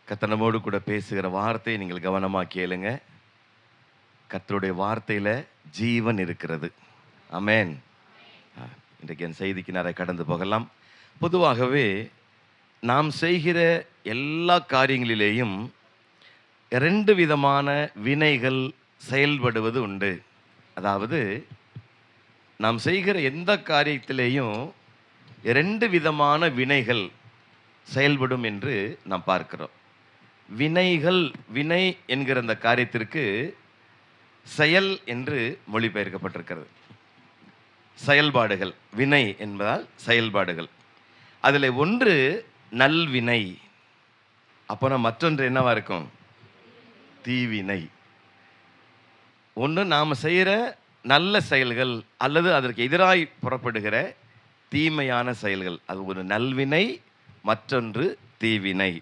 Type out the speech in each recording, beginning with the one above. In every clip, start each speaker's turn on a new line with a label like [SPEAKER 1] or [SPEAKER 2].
[SPEAKER 1] கர்த்தர் நம்மோடு கூட பேசுகிற வார்த்தையை நீங்கள் கவனமாக கேளுங்க. கர்த்தருடைய வார்த்தையில் ஜீவன் இருக்கிறது. ஆமென். இன்றைக்கு என் செய்திக்கு நிறைய கடந்து போகலாம். பொதுவாகவே நாம் செய்கிற எல்லா காரியங்களிலேயும் இரண்டு விதமான வினைகள் செயல்படுவது உண்டு. அதாவது நாம் செய்கிற எந்த காரியத்திலேயும் இரண்டு விதமான வினைகள் செயல்படும் என்று நாம் பார்க்கிறோம். வினைகள், வினை என்கிற அந்த காரியத்திற்கு செயல் என்று மொழிபெயர்க்கப்பட்டிருக்கிறது. செயல்பாடுகள், வினை என்பதால் செயல்பாடுகள். அதில் ஒன்று நல்வினை. அப்போ மற்றொன்று என்னவா இருக்கும்? தீவினை. ஒன்று நாம் செய்கிற நல்ல செயல்கள் அல்லது அதற்கு எதிராய் புறப்படுகிற தீமையான செயல்கள். அது ஒரு நல்வினை, மற்றொன்று தீவினை.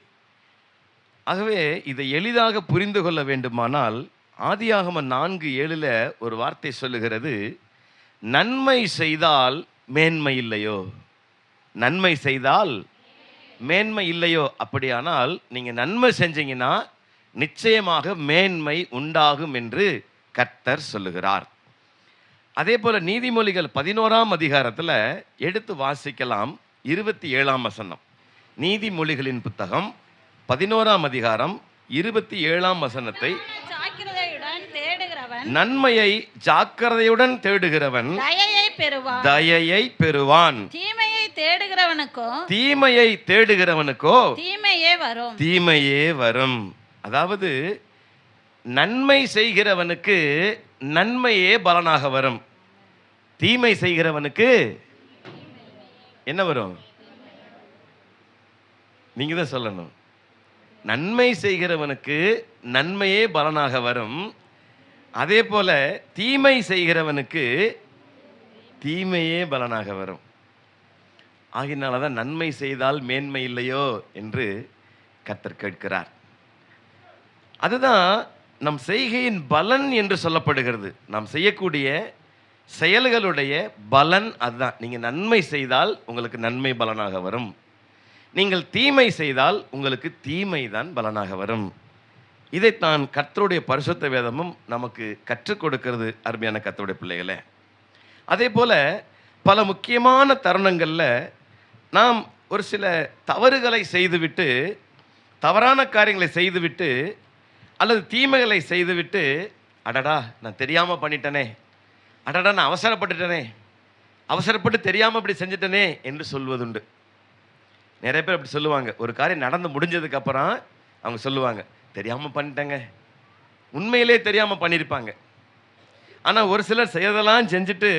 [SPEAKER 1] ஆகவே இதை எளிதாக புரிந்து கொள்ள வேண்டுமானால் ஆதியாகமம் 4:7 ஒரு வார்த்தை சொல்லுகிறது, நன்மை செய்தால் மேன்மை இல்லையோ? நன்மை செய்தால் மேன்மை இல்லையோ? அப்படியானால் நீங்கள் நன்மை செஞ்சீங்கன்னா நிச்சயமாக மேன்மை உண்டாகும் என்று கர்த்தர் சொல்லுகிறார். அதே போல நீதிமொழிகள் 11ஆம் அதிகாரத்தில் எடுத்து வாசிக்கலாம். 27ஆம் வசனம். நீதிமொழிகளின் புத்தகம் 11ஆம் அதிகாரம் 27ஆம் வசனத்தை, நன்மையை ஜாக்கிரதையுடன் தேடுகிறவன் தயையை பெறுவான், தீமையை தேடுகிறவனுக்கோ தீமையே வரும். அதாவது நன்மை செய்கிறவனுக்கு நன்மையே பலனாக வரும், தீமை செய்கிறவனுக்கு என்ன வரும்? நீங்க தான் சொல்லணும். நன்மை செய்கிறவனுக்கு நன்மையே பலனாக வரும், அதே போல தீமை செய்கிறவனுக்கு தீமையே பலனாக வரும். ஆகினால தான் நன்மை செய்தால் மேன்மை இல்லையோ என்று கர்த்தர் கேட்கிறார். அதுதான் நம் செய்கையின் பலன் என்று சொல்லப்படுகிறது. நாம் செய்யக்கூடிய செயல்களுடைய பலன் அதுதான். நீங்கள் நன்மை செய்தால் உங்களுக்கு நன்மை பலனாக வரும், நீங்கள் தீமை செய்தால் உங்களுக்கு தீமை தான் பலனாக வரும். இதைத்தான் கர்த்தருடைய பரிசுத்த வேதமும் நமக்கு கற்றுக் கொடுக்கிறது. அருமையான கர்த்தருடைய பிள்ளைகளே, அதே போல பல முக்கியமான தருணங்களில் நாம் ஒரு சில தவறுகளை செய்துவிட்டு, தவறான காரியங்களை செய்துவிட்டு அல்லது தீமைகளை செய்துவிட்டு, அடடா நான் தெரியாமல் பண்ணிட்டனே, அடடா நான் அவசரப்பட்டு தெரியாமல் இப்படி செஞ்சிட்டனே என்று சொல்வதுண்டு. நிறைய பேர் அப்படி சொல்லுவாங்க. ஒரு காரியம் நடந்து முடிஞ்சதுக்கப்புறம் அவங்க சொல்லுவாங்க, தெரியாமல் பண்ணிட்டேங்க. உண்மையிலே தெரியாமல் பண்ணியிருப்பாங்க. ஆனால் ஒரு சிலர் செய்யறதெல்லாம் செஞ்சுட்டு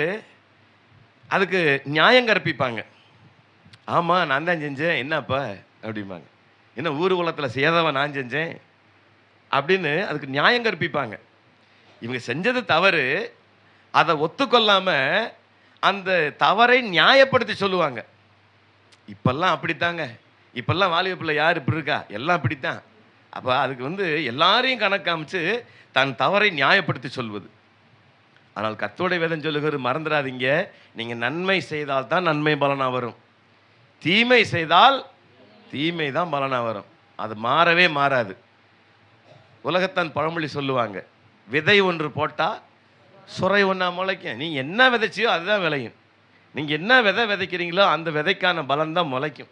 [SPEAKER 1] அதுக்கு நியாயம் கற்பிப்பாங்க. ஆமாம் நான் தான் செஞ்சேன், என்னப்பா அப்படிம்பாங்க. என்ன ஊர் உலகத்தில் செய்யாதவன் நான் செஞ்சேன் அப்படின்னு அதுக்கு நியாயம் கற்பிப்பாங்க. இவங்க செஞ்சது தவறு, அதை ஒத்துக்கொள்ளாமல் அந்த தவறை நியாயப்படுத்தி சொல்லுவாங்க. இப்பெல்லாம் அப்படித்தாங்க, இப்பெல்லாம் வாலிப பிள்ளை யார் இப்படி இருக்கா, எல்லாம் அப்படித்தான். அப்போ அதுக்கு எல்லாரையும் கணக்காமிச்சு தன் தவறை நியாயப்படுத்தி சொல்வது. ஆனால் கர்த்தருடைய வேதம் சொல்லுகிறது, மறந்துடாதீங்க, நீங்கள் நன்மை செய்தால் தான் நன்மை பலனாக வரும், தீமை செய்தால் தீமை தான் பலனாக வரும். அது மாறவே மாறாது. உலகத்தான் பழமொழி சொல்லுவாங்க, விதை ஒன்று போட்டால் சுரை ஒன்றா முளைக்கும். நீங்கள் என்ன விதைச்சியோ அதுதான் விளையும். நீங்கள் என்ன விதை விதைக்கிறீங்களோ அந்த விதைக்கான பலன் தான் முளைக்கும்.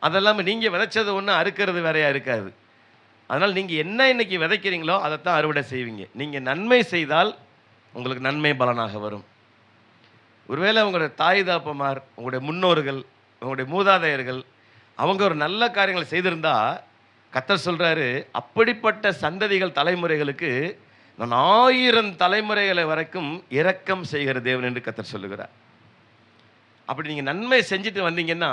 [SPEAKER 1] அதெல்லாமல் நீங்கள் விதைச்சது ஒன்று அறுக்கிறது வேறையாக இருக்காது. அதனால் நீங்கள் என்ன இன்னைக்கு விதைக்கிறீங்களோ அதைத்தான் அறுவடை செய்வீங்க. நீங்கள் நன்மை செய்தால் உங்களுக்கு நன்மை பலனாக வரும். ஒருவேளை உங்களுடைய தாய் தாப்பமார், உங்களுடைய முன்னோர்கள், உங்களுடைய மூதாதையர்கள் அவங்க ஒரு நல்ல காரியங்களை செய்திருந்தா கர்த்தர் சொல்கிறாரு, அப்படிப்பட்ட சந்ததிகள் தலைமுறைகளுக்கு நான் 1000 தலைமுறைகளை வரைக்கும் இரக்கம் செய்கிற தேவன் என்று கர்த்தர் சொல்லுகிறார். அப்படி நீங்கள் நன்மை செஞ்சுட்டு வந்தீங்கன்னா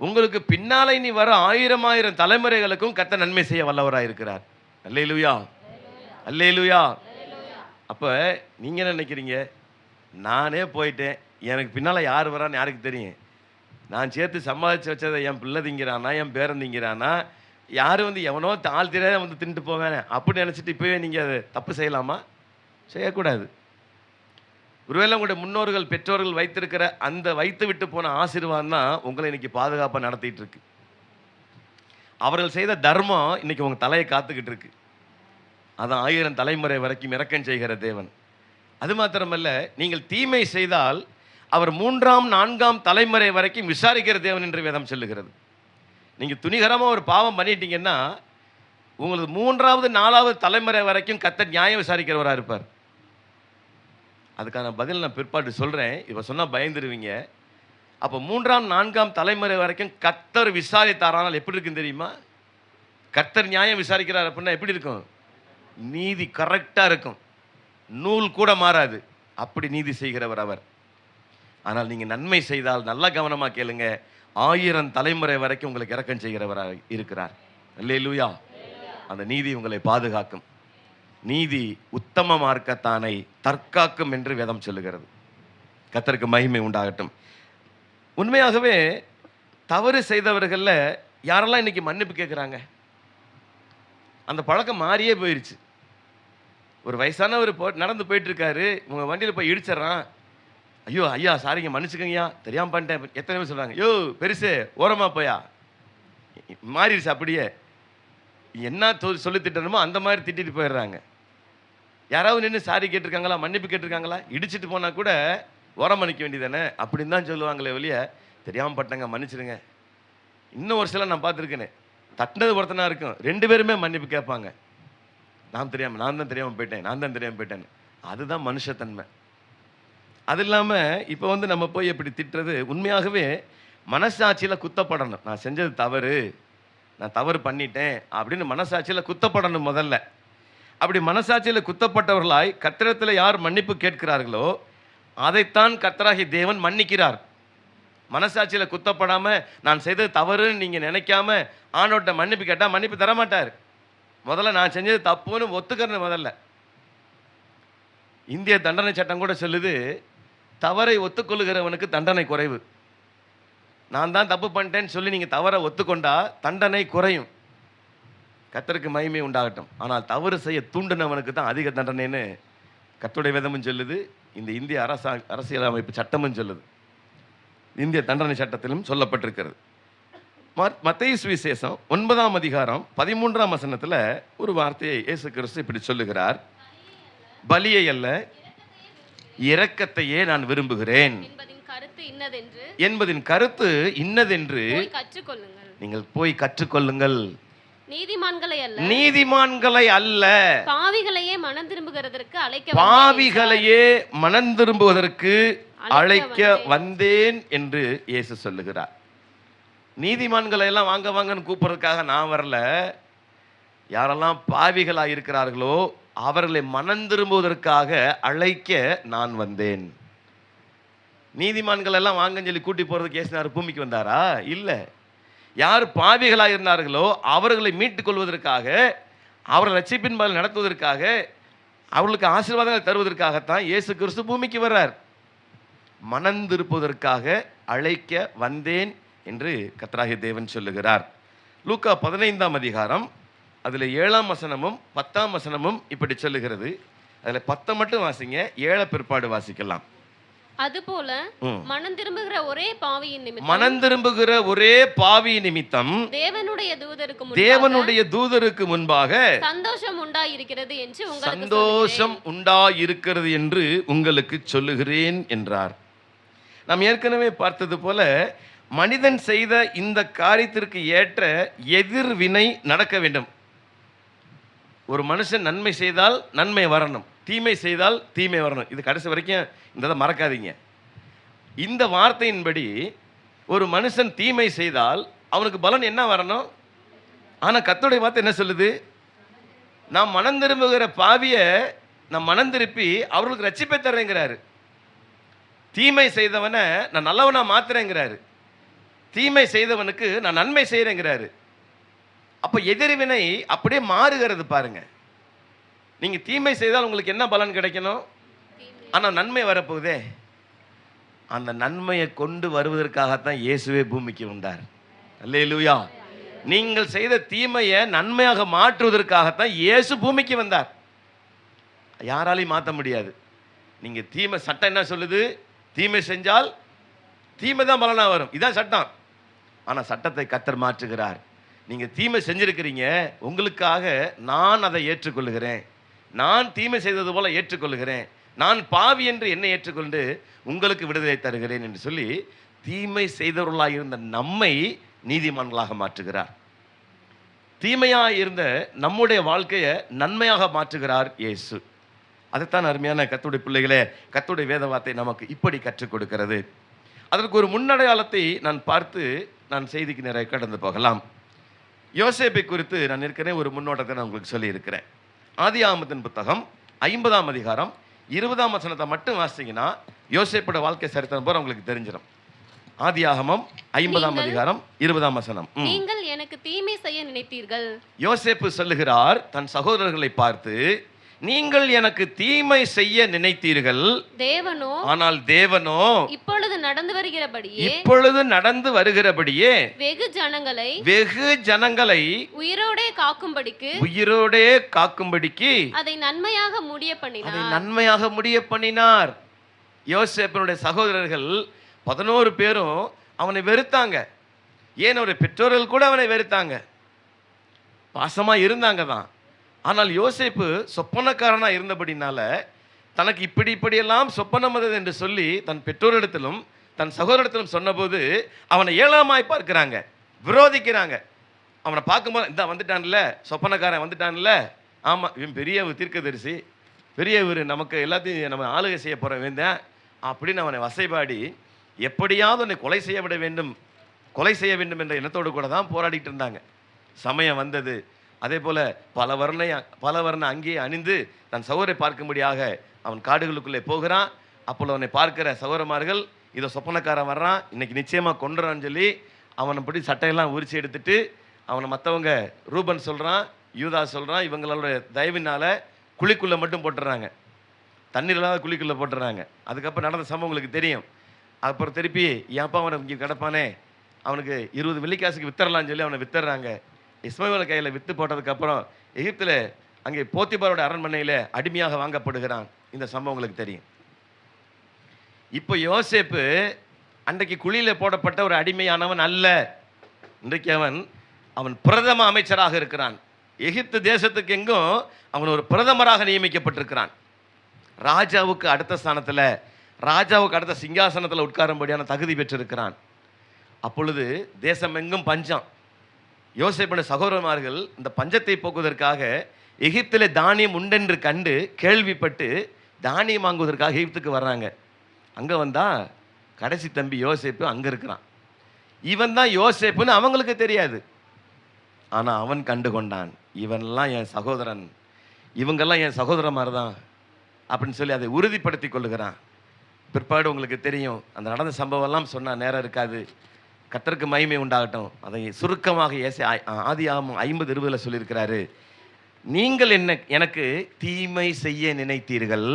[SPEAKER 1] உங்களுக்கு பின்னாலே நீ வர 1000 தலைமுறைகளுக்கும் கர்த்தர் நன்மை செய்ய வல்லவராக இருக்கிறார். அல்லேலூயா, அல்லேலூயா. அப்போ நீங்கள் என்ன நினைக்கிறீங்க? நானே போயிட்டேன், எனக்கு பின்னால் யார் வரான்னு யாருக்கு தெரியும்? நான் சேர்த்து சம்பாதிச்சு வச்சதை என் பிள்ளை திங்கிறானா, என் பேரன் திங்கிறானா, யார் எவனோ ஆள் தெரியாத தின்ட்டு போவேன் அப்படின்னு நினச்சிட்டு இப்போவே நீங்கள் அதை தப்பு செய்யலாமா? செய்யக்கூடாது. ஒருவேளை உங்களுடைய முன்னோர்கள் பெற்றோர்கள் வைத்திருக்கிற அந்த வைத்து விட்டு போன ஆசீர்வாதம் தான் உங்களை இன்னைக்கு பாதுகாப்பாக நடத்திட்டு இருக்கு. அவர்கள் செய்த தர்மம் இன்னைக்கு உங்க தலையை காத்துக்கிட்டு இருக்கு. அதான் 1000 தலைமுறை வரைக்கும் இரக்கம் செய்கிற தேவன். அது மாத்திரமல்ல, நீங்கள் தீமை செய்தால் அவர் 3ஆம் 4ஆம் தலைமுறை வரைக்கும் விசாரிக்கிற தேவன் என்று வேதம் சொல்லுகிறது. நீங்க துணிகரமா ஒரு பாவம் பண்ணிட்டீங்கன்னா உங்களுக்கு 3வது 4வது தலைமுறை வரைக்கும் கர்த்தர் நியாயம் விசாரிக்கிறவரா இருப்பார். அதுக்கான பதில் நான் பிற்பாடு சொல்றேன். இப்ப சொன்னா பயந்துருவீங்க. அப்போ 3ஆம் 4ஆம் தலைமுறை வரைக்கும் கர்த்தர் விசாரித்தாரானால் எப்படி இருக்குன்னு தெரியுமா? கர்த்தர் நியாயம் விசாரிக்கிறார் அப்படின்னா எப்படி இருக்கும்? நீதி கரெக்டா இருக்கும், நூல் கூட மாறாது. அப்படி நீதி செய்கிறவர் அவர். ஆனால் நீங்க நன்மை செய்தால் நல்லா கவனமா கேளுங்க, 1000 தலைமுறை வரைக்கும் உங்களுக்கு இரக்கம் செய்கிறவராக இருக்கிறார். அல்லேலூயா. அந்த நீதி உங்களை பாதுகாக்கும். நீதி உத்தம மார்க்கத்தானை தற்காக்கும் என்று வேதம் சொல்லுகிறது. கர்த்தருக்கு மகிமை உண்டாகட்டும். உண்மையாகவே தவறு செய்தவர்கள்ல யாரெல்லாம் இன்னைக்கு மன்னிப்பு கேட்குறாங்க? அந்த பழக்கம் மாறியே போயிடுச்சு. ஒரு வயசானவர் நடந்து போயிட்டு இருக்காரு, உங்க வண்டியில் போய் இடிச்சிடறான். ஐயோ ஐயா சாரிங்க மன்னிச்சுக்கங்கய்யா தெரியாமல் பண்ணிட்டேன். எத்தனை பேர் சொல்கிறாங்க, யோ பெருசு ஓரமா போயா. மாறிடுச்சு அப்படியே. என்ன சொல்லி திட்டணுமோ அந்த மாதிரி திட்டிட்டு போயிடுறாங்க. யாராவது நின்று சாரி கேட்டிருக்காங்களா, மன்னிப்பு கேட்டிருக்காங்களா? இடிச்சிட்டு போனால் கூட ஓரம் மன்னிக்க வேண்டியதானே அப்படின்னு தான் சொல்லுவாங்களே வெளிய, தெரியாமல் பட்டங்க மன்னிச்சிடுங்க. இன்னும் ஒரு சில நான் பார்த்துருக்கேனே, தட்டினது ஒருத்தனா இருக்கும், 2 பேருமே மன்னிப்பு கேட்பாங்க. நான் தான் தெரியாமல் போயிட்டேன். அதுதான் மனுஷத்தன்மை. அது இல்லாமல் இப்போ நம்ம போய் எப்படி திட்டுறது, உண்மையாகவே மனசாட்சியில் குத்தப்படணும். நான் செஞ்சது தவறு, நான் தவறு பண்ணிட்டேன் அப்படின்னு மனசாட்சியில் குத்தப்படணும் முதல்ல. அப்படி மனசாட்சியில் குத்தப்பட்டவர்களாய் கர்த்தரிடத்தில் யார் மன்னிப்பு கேட்கிறார்களோ அதைத்தான் கர்த்தராகிய தேவன் மன்னிக்கிறார். மனசாட்சியில் குத்தப்படாமல் நான் செய்தது தவறுன்னு நீங்கள் நினைக்காம ஆண்டவர்கிட்ட மன்னிப்பு கேட்டால் மன்னிப்பு தரமாட்டார். முதல்ல நான் செஞ்சது தப்புன்னு ஒத்துக்கிறேன். முதல்ல இந்திய தண்டனை சட்டம் கூட சொல்லுது, தவறை ஒத்துக்கொள்ளுகிறவனுக்கு தண்டனை குறைவு. நான் தான் தப்பு பண்ணிட்டேன்னு சொல்லி நீங்கள் தவறை ஒத்துக்கொண்டா தண்டனை குறையும். கர்த்தருக்கு மகிமை உண்டாகட்டும். ஆனால் தவறு செய்ய தூண்டினவனுக்கு தான் அதிக தண்டனைன்னு கர்த்தருடைய வேதமும் சொல்லுது, இந்த இந்திய அரசியல் அமைப்பு சட்டமும் சொல்லுது, இந்திய தண்டனை சட்டத்திலும் சொல்லப்பட்டிருக்கிறது. மத்தேயு சுவிசேஷம் 9ஆம் அதிகாரம் 13ஆம் வசனத்தில் ஒரு வார்த்தையை இயேசு கிறிஸ்து இப்படி சொல்லுகிறார், பலியை அல்ல இரக்கத்தையே நான் விரும்புகிறேன் என்பதின் கருத்து இன்னதென்று நீங்கள் போய் கற்றுக்கொள்ளுங்கள். நீதிமான்களை அல்ல
[SPEAKER 2] பாவிகளையே மனம்
[SPEAKER 1] திரும்புவதற்கு அழைக்க வந்தேன் என்று இயேசு சொல்லுகிறார். நீதிமான்களை எல்லாம் வாங்க வாங்கன்னு கூப்பிடுறதுக்காக நான் வரல. யாரெல்லாம் பாவிகளாக இருக்கிறார்களோ அவர்களை மனம் திரும்புவதற்காக அழைக்க நான் வந்தேன். நீதிமான்கள் எல்லாம் வாங்கன்னு சொல்லி கூட்டி போறதுக்கு இயேசுனார் பூமிக்கு வந்தாரா? இல்லை. யார் பாவிகளாக இருந்தார்களோ அவர்களை மீட்டுக் கொள்வதற்காக, அவர்களை ரட்சிப்பின் பாதையில் நடத்துவதற்காக, அவர்களுக்கு ஆசீர்வாதங்கள் தருவதற்காகத்தான் இயேசு கிறிஸ்து பூமிக்கு வர்றார். மனம் திருப்புவதற்காக அழைக்க வந்தேன் என்று கர்த்தராகிய தேவன் சொல்லுகிறார். லூக்கா 15ஆம் அதிகாரம் அதில் 7ஆம் வசனமும் 10ஆம் வசனமும் இப்படி சொல்லுகிறது. அதில் 10 மட்டும் வாசிங்க, 7 பிற்பாடு வாசிக்கலாம்.
[SPEAKER 2] அதுபோல மனம் திரும்புகிற ஒரே பாவியின் நிமித்தம் தேவனுடைய தூதருக்கு முன்பாக சந்தோஷம் உண்டாயிருக்கிறது என்று உங்களுக்கு சொல்லுகிறேன் என்றார். நாம் ஏற்கனவே பார்த்தது போல மனிதன் செய்த இந்த காரியத்திற்கு ஏற்ற எதிர்வினை நடக்க வேண்டும். ஒரு மனுஷன் நன்மை செய்தால் நன்மை வரணும், தீமை செய்தால் தீமை வரணும். இது கடைசி வரைக்கும் இந்த மறக்காதீங்க. இந்த வார்த்தையின்படி ஒரு மனுஷன் தீமை செய்தால் அவனுக்கு பலன் என்ன வரணும்? ஆனால் கர்த்தருடைய வார்த்தை என்ன சொல்லுது? நான் மனம் திரும்புகிற பாவியை நான் மனம் திருப்பி அவர்களுக்கு ரட்சிப்பை தர்றேங்கிறாரு. தீமை செய்தவனை நான் நல்லவனா மாத்துறேங்கிறாரு. தீமை செய்தவனுக்கு நான் நன்மை செய்கிறேங்கிறாரு. அப்போ எதிர்வினை அப்படியே மாறுகிறது பாருங்க. நீங்கள் தீமை செய்தால் உங்களுக்கு என்ன பலன் கிடைக்கணும்? ஆனால் நன்மை வரப்போகுதே, அந்த நன்மையை கொண்டு வருவதற்காகத்தான் இயேசுவே பூமிக்கு வந்தார். அல்லேலூயா. நீங்கள் செய்த தீமையை நன்மையாக மாற்றுவதற்காகத்தான் இயேசு பூமிக்கு வந்தார். யாராலையும் மாற்ற முடியாது. நீங்கள் தீமை, சட்டம் என்ன சொல்லுது? தீமை செஞ்சால் தீமை தான் பலனாக வரும், இதான் சட்டம். ஆனால் சட்டத்தை கர்த்தர் மாற்றுகிறார்.
[SPEAKER 1] நீங்கள் தீமை செஞ்சிருக்கிறீங்க, உங்களுக்காக நான் அதை ஏற்றுக்கொள்கிறேன். நான் தீமை செய்தது போல ஏற்றுக்கொள்கிறேன். நான் பாவி என்று என்னை ஏற்றுக்கொண்டு உங்களுக்கு விடுதலை தருகிறேன் என்று சொல்லி தீமை செய்தவர்களாக இருந்த நம்மை நீதிமான்களாக மாற்றுகிறார். தீமையாக இருந்த நம்முடைய வாழ்க்கையை நன்மையாக மாற்றுகிறார் இயேசு. அதைத்தான் அருமையான கர்த்தருடைய பிள்ளைகளே, கர்த்தருடைய வேத வார்த்தை நமக்கு இப்படி கற்றுக் கொடுக்கிறது. அதற்கு ஒரு முன்னடையாளத்தை நான் பார்த்து நான் செய்திக்கு நிறைய கடந்து போகலாம். யோசேப்பை குறித்து நான் ஏற்கனவே ஒரு முன்னோட்டத்தை நான் உங்களுக்கு சொல்லியிருக்கிறேன். ஆதியாகமத்தின் புத்தகம் 50ஆம் அதிகாரம் 20ஆம் வசனத்தை மட்டும் வாசிங்கன்னா யோசேப்போட வாழ்க்கை சரித்திரம் போற உங்களுக்கு தெரிஞ்சிடும். ஆதியாகமம் 50ஆம் அதிகாரம் 20ஆம் வசனம்.
[SPEAKER 3] நீங்கள் எனக்கு தீமை செய்ய நினைத்தீர்கள்.
[SPEAKER 1] யோசேப்பு சொல்லுகிறார் தன் சகோதரர்களை பார்த்து, நீங்கள் எனக்கு தீமை செய்ய நினைத்தீர்கள்,
[SPEAKER 3] தேவனோ
[SPEAKER 1] ஆனால் தேவனோ
[SPEAKER 3] இப்பொழுது நடந்து வருகிறபடியே
[SPEAKER 1] வெகு ஜனங்களை
[SPEAKER 3] உயிரோடே
[SPEAKER 1] காக்கும்படிக்கு
[SPEAKER 3] அதை நன்மையாக முடிய
[SPEAKER 1] பண்ணினார். யோசேப்பினுடைய சகோதரர்கள் 11 பேரும் அவனை வெறுத்தாங்க. ஏன் அவருடைய பெற்றோர்கள் கூட அவனை வெறுத்தாங்க. பாசமா இருந்தாங்க தான். ஆனால் யோசேப்பு சொப்பனக்காரனா இருந்தபடினால தனக்கு இப்படியெல்லாம் சொப்பனம் வந்தது என்று சொல்லி தன் பெற்றோரிடத்திலும் தன் சகோதரிடத்திலும் சொன்னபோது அவனை ஏளனமாய் பார்க்கிறாங்க, விரோதிக்கிறாங்க. அவனை பார்க்கும்போது இந்த வந்துட்டான்ல, சொப்பனக்காரன் வந்துட்டான்ல, ஆமாம் இவன் பெரிய தீர்க்கதரிசி, பெரியவர், நமக்கு எல்லாத்தையும் நம்ம ஆளுகை செய்ய போகிற வேந்தேன் அப்படின்னு அவனை வசைபாடி எப்படியாவது அவனை கொலை செய்ய வேண்டும் என்ற எண்ணத்தோடு கூட தான் போராடிட்டு இருந்தாங்க. சமயம் வந்தது. அதே போல் பல வர்ண அங்கேயே அணிந்து தன் சகோதரை பார்க்கும்படியாக அவன் காடுகளுக்குள்ளே போகிறான். அப்போ அவனை பார்க்கிற சகோதரமார்கள், இதோ சொப்பனக்காரன் வர்றான், இன்னைக்கு நிச்சயமாக கொண்டுறான்னு சொல்லி அவனை படி சட்டையெல்லாம் உரிச்சு எடுத்துட்டு அவனை மற்றவங்க ரூபன் சொல்கிறான், யூதா சொல்கிறான், இவங்களோட தயவினால குழிக்குள்ளே மட்டும் போட்டுறாங்க, தண்ணீர் இல்லாத குழிக்குள்ளே போட்டுறாங்க. அதுக்கப்புறம் நடந்த சம்பவம் உங்களுக்கு தெரியும். அப்புறம் திருப்பி ஏன்ப்பா அவனை இங்கே கிடப்பானே, அவனுக்கு 20 வெள்ளிக்காசுக்கு வித்தரலான்னு சொல்லி அவனை வித்துறாங்க. இஸ்மாவேல் கையில் வித்து போட்டதுக்கப்புறம் எகிப்தில் அங்கே போத்திபாரோட அரண்மனையில் அடிமையாக வாங்கப்படுகிறான். இந்த சம்பவம் உங்களுக்கு தெரியும். இப்போ யோசேப்பு அன்றைக்கு குழியில் போடப்பட்ட ஒரு அடிமையானவன் அல்ல. இன்றைக்கு அவன் பிரதம அமைச்சராக இருக்கிறான். எகிப்து தேசத்துக்கு எங்கும் அவன் ஒரு பிரதமராக நியமிக்கப்பட்டிருக்கிறான். ராஜாவுக்கு அடுத்த ஸ்தானத்தில், ராஜாவுக்கு அடுத்த சிங்காசனத்தில் உட்காரும்படியான தகுதி பெற்றிருக்கிறான். அப்பொழுது தேசம் எங்கும் பஞ்சம். யோசேப்புடைய சகோதரமார்கள் இந்த பஞ்சத்தை போக்குவதற்காக எகிப்தில் தானியம் உண்டென்று கண்டு கேள்விப்பட்டு தானியம் வாங்குவதற்காக எகிப்துக்கு வர்றாங்க. அங்கே வந்தால் கடைசி தம்பி யோசேப்பு அங்கே இருக்கிறான். இவன் தான் யோசேப்புன்னு அவங்களுக்கு தெரியாது. ஆனால் அவன் கண்டு கொண்டான், இவன்லாம் என் சகோதரன், இவங்கெல்லாம் என் சகோதரன் மாதிரி தான் அப்படின்னு சொல்லி அதை உறுதிப்படுத்தி கொள்ளுகிறான். பிற்பாடு உங்களுக்கு தெரியும், அந்த நடந்த சம்பவம்லாம் சொன்னால் நேரம் இருக்காது. கர்த்தருக்கு மகிமை உண்டாகட்டும். அதை சுருக்கமாக ஆதியாகமம் 50:20 சொல்லியிருக்கிறாரு. நீங்கள் எனக்கு தீமை செய்ய நினைத்தீர்கள்,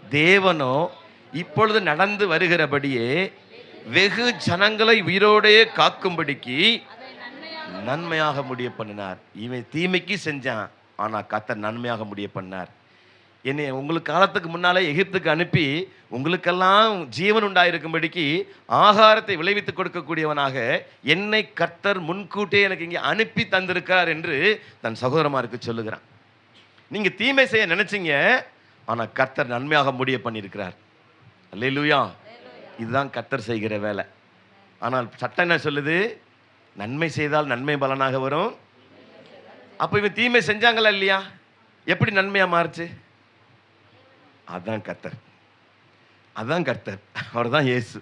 [SPEAKER 1] தேவனோ இப்பொழுது நடந்து வருகிறபடியே வெகு ஜனங்களை உயிரோடையே காக்கும்படிக்கு நன்மையாக முடிய பண்ணினார். இவன் தீமைக்கு செஞ்சான், ஆனால் கர்த்தர் நன்மையாக முடிய பண்ணார். என்னை உங்களுக்கு காலத்துக்கு முன்னாலே எகிப்துக்கு அனுப்பி உங்களுக்கெல்லாம் ஜீவன் உண்டாயிருக்கும்படிக்கு ஆகாரத்தை விளைவித்து கொடுக்கக்கூடியவனாக என்னை கர்த்தர் முன்கூட்டியே எனக்கு இங்கே அனுப்பி தந்திருக்கிறார் என்று தன் சகோதரமாருக்கு சொல்லுகிறான். நீங்கள் தீமை செய்ய நினைச்சிங்க, ஆனால் கர்த்தர் நன்மையாக முடிய பண்ணியிருக்கிறார். அல்லேலூயா. இதுதான் கர்த்தர் செய்கிற வேலை. ஆனால் சட்டம் என்ன சொல்லுது? நன்மை செய்தால் நன்மை பலனாக வரும். அப்போ இவன் தீமை செஞ்சாங்களா இல்லையா? எப்படி நன்மையாக மாறுச்சு? அதான் கர்த்தர், அவர் தான் இயேசு.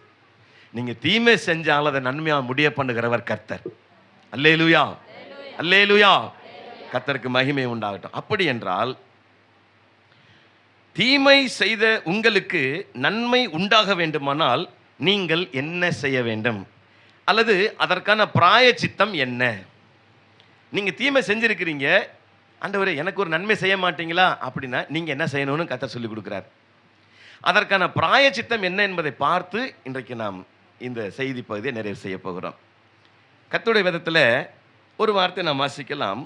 [SPEAKER 1] நீங்கள் தீமை செஞ்சாலும் அதை நன்மையாக முடிய பண்ணுகிறவர் கர்த்தர். அல்லேலூயா, அல்லேலூயா. கர்த்தருக்கு மகிமை உண்டாகட்டும். அப்படி என்றால் தீமை செய்த உங்களுக்கு நன்மை உண்டாக வேண்டுமானால் நீங்கள் என்ன செய்ய வேண்டும், அல்லது அதற்கான பிராயச்சித்தம் என்ன? நீங்கள் தீமை செஞ்சிருக்கிறீங்க, ஆண்டவரே எனக்கு ஒரு நன்மை செய்ய மாட்டீங்களா அப்படின்னா நீங்கள் என்ன செய்யணும்னு கர்த்தர் சொல்லி கொடுக்குறார். அதற்கான பிராயச்சித்தம் என்ன என்பதை பார்த்து இன்றைக்கு நாம் இந்த செய்தி பகுதியை நிறைவு செய்ய போகிறோம். கர்த்தருடைய வேதத்தில் ஒரு வார்த்தை நாம் வாசிக்கலாம்.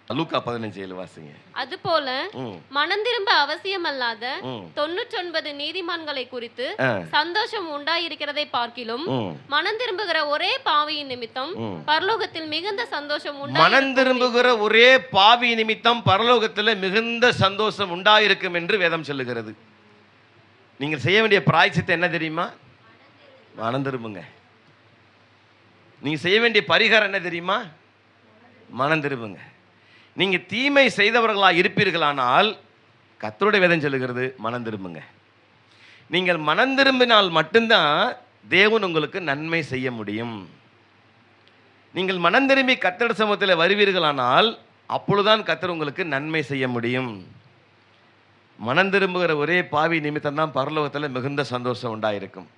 [SPEAKER 2] லூக்கா 15:7 வாசிங்க.
[SPEAKER 3] அதுபோல
[SPEAKER 2] ம்,
[SPEAKER 3] மனந்திரும்ப அவசியமல்லாத
[SPEAKER 2] ம்,
[SPEAKER 3] 99 நீதிமான்களை குறித்து
[SPEAKER 2] ஆ,
[SPEAKER 3] சந்தோஷம் உண்டாயிருக்கிறதை பார்க்கிலும்
[SPEAKER 2] ம்,
[SPEAKER 3] மனந்திரும்புகிற ஒரே பாவியின் நிமித்தம்
[SPEAKER 2] ம்.
[SPEAKER 3] பரலோகத்தில் மிகுந்த சந்தோஷம்
[SPEAKER 2] மனம் திரும்புகிற ஒரே பாவி நிமித்தம் பரலோகத்தில் மிகுந்த சந்தோஷம் உண்டாயிருக்கும் என்று வேதம் சொல்லுகிறது. நீங்கள் செய்ய வேண்டிய பிராயச்சித்தம் என்ன தெரியுமா? மனம் திரும்புங்க. நீங்க செய்ய வேண்டிய பரிகாரம் என்ன தெரியுமா? மனம் திரும்புங்க. நீங்க தீமை செய்தவர்களா இருப்பீர்களானால் கர்த்தருடைய வேதம் சொல்லுகிறது மனம் திரும்புங்க. நீங்கள் மனம் திரும்பினால் மட்டும்தான் தேவன் உங்களுக்கு நன்மை செய்ய முடியும். நீங்கள் மனம் திரும்பி கர்த்தருடைய சமூகத்தில் வருவீர்களானால் அப்பொழுதுதான் கர்த்தர் உங்களுக்கு நன்மை செய்ய முடியும். மனம் திரும்புகிற ஒரே பாவி நிமித்தம் தான் பரலோகத்தில் மிகுந்த சந்தோஷம் உண்டாயிருக்கும்.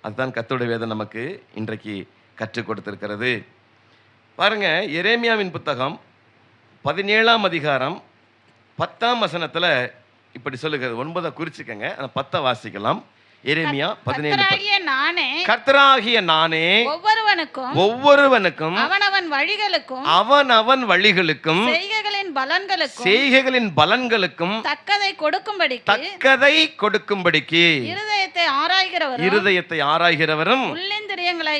[SPEAKER 2] அதுதான் கர்த்தருடைய வேதம் நமக்கு இன்றைக்கு கற்றுக் கொடுத்திருக்கிறது. பாருங்க, எரேமியாவின் புத்தகம் 17ஆம் அதிகாரம் 10ஆம் வசனத்தில் இப்படி சொல்லுகிறது. 9 குறிச்சுக்கங்க, 10 வாசிக்கலாம். எரேமியா 17.
[SPEAKER 4] கர்த்தராகிய நானே
[SPEAKER 2] கர்த்தராகிய நானே ஒவ்வொருவனுக்கும்
[SPEAKER 4] அவனவன் வழிகளுக்கும்
[SPEAKER 2] அவன் வழிகளுக்கும்
[SPEAKER 4] செய்கைகளின்
[SPEAKER 2] பலன்களுக்கும்
[SPEAKER 4] தக்கதை
[SPEAKER 2] கொடுக்கும்படிக்கு இருதயத்தை ஆராய்கிறவரும் உள்ளிந்திரியங்களை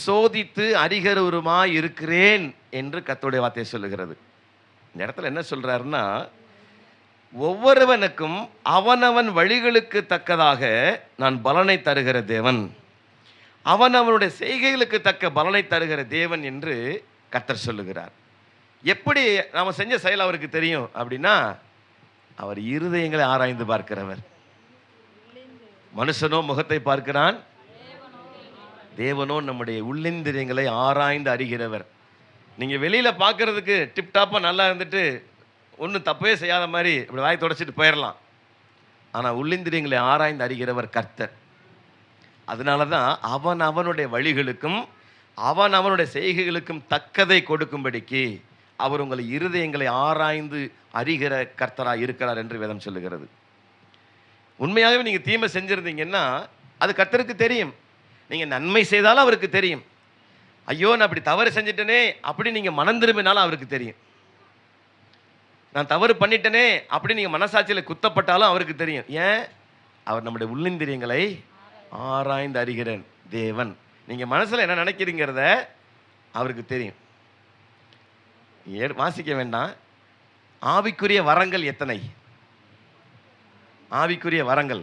[SPEAKER 2] சோதித்து அறிகிறவருமாய் இருக்கிறேன் என்று கர்த்தருடைய வார்த்தை சொல்லுகிறது. இந்த இடத்துல என்ன சொல்றாருன்னா, ஒவ்வொருவனுக்கும் அவனவன் வழிகளுக்கு தக்கதாக நான் பலனை தருகிற தேவன், அவனவனுடைய செய்கைகளுக்கு தக்க பலனை தருகிற தேவன் என்று கர்த்தர் சொல்லுகிறார். எப்படி நாம் செஞ்ச செயல் அவருக்கு தெரியும் அப்படின்னா, அவர் இருதயங்களை ஆராய்ந்து பார்க்கிறவர். மனுஷனோ முகத்தை பார்க்கிறான், தேவனோ நம்முடைய உள்ளிந்திரியங்களை ஆராய்ந்து அறிகிறவர். நீங்கள் வெளியில் பார்க்கறதுக்கு டிப்டாப்பாக நல்லா இருந்துட்டு ஒன்றும் தப்பே செய்யாத மாதிரி இப்படி வாய் தொடச்சிட்டு போயிடலாம். ஆனால் உள்ளிந்திரியங்களை ஆராய்ந்து அறிகிறவர் கர்த்தர். அதனால தான் அவனுடைய வழிகளுக்கும் அவனுடைய செய்கைகளுக்கும் தக்கதை கொடுக்கும்படிக்கு அவர் உங்களை இருதயங்களை ஆராய்ந்து அறிகிற கர்த்தராக இருக்கிறார் என்று வேதம் சொல்லுகிறது. உண்மையாகவே நீங்கள் தீமை செஞ்சுருந்தீங்கன்னா அது கர்த்தருக்கு தெரியும். நீங்கள் நன்மை செய்தாலும் அவருக்கு தெரியும். ஐயோ நான் அப்படி தவறு செஞ்சிட்டனே அப்படி நீங்கள் மனம் திரும்பினாலும் அவருக்கு தெரியும். நான் தவறு பண்ணிட்டனே அப்படி நீங்கள் மனசாட்சியில் குத்தப்பட்டாலும் அவருக்கு தெரியும். ஏன்? அவர் நம்முடைய உள்ளிந்திரியங்களை ஆராய்ந்து அறிகிற தேவன். நீங்கள் மனசில் என்ன நினைக்கிறீங்கிறத அவருக்கு தெரியும். வாசிக்க வேண்டாம். ஆவிக்குரிய வரங்கள் எத்தனை? ஆவிக்குரிய வரங்கள்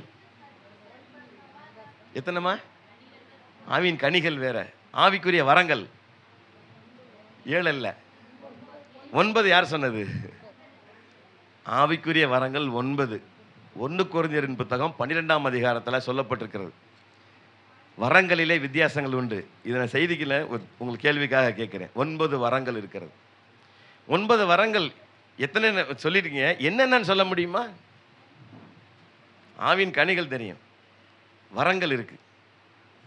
[SPEAKER 2] எத்தனைமா? ஆவியின் கனிகள் வேற, ஆவிக்குரிய வரங்கள் 7 அல்ல 9. யார் சொன்னது? ஆவிக்குரிய வரங்கள் 9. 1 கொரிந்தியரின் புத்தகம் 12ஆம் அதிகாரத்தில் சொல்லப்பட்டிருக்கிறது. வரங்களிலே வித்தியாசங்கள் உண்டு. இதை நான் செய்திக்கல, உங்களுக்கு கேள்விக்காக கேட்குறேன். 9 வரங்கள் இருக்கிறது. 9 வரங்கள் எத்தனை சொல்லியிருக்கீங்க? என்னென்னு சொல்ல முடியுமா? ஆவின் கனிகள் தெரியும், வரங்கள் இருக்கு.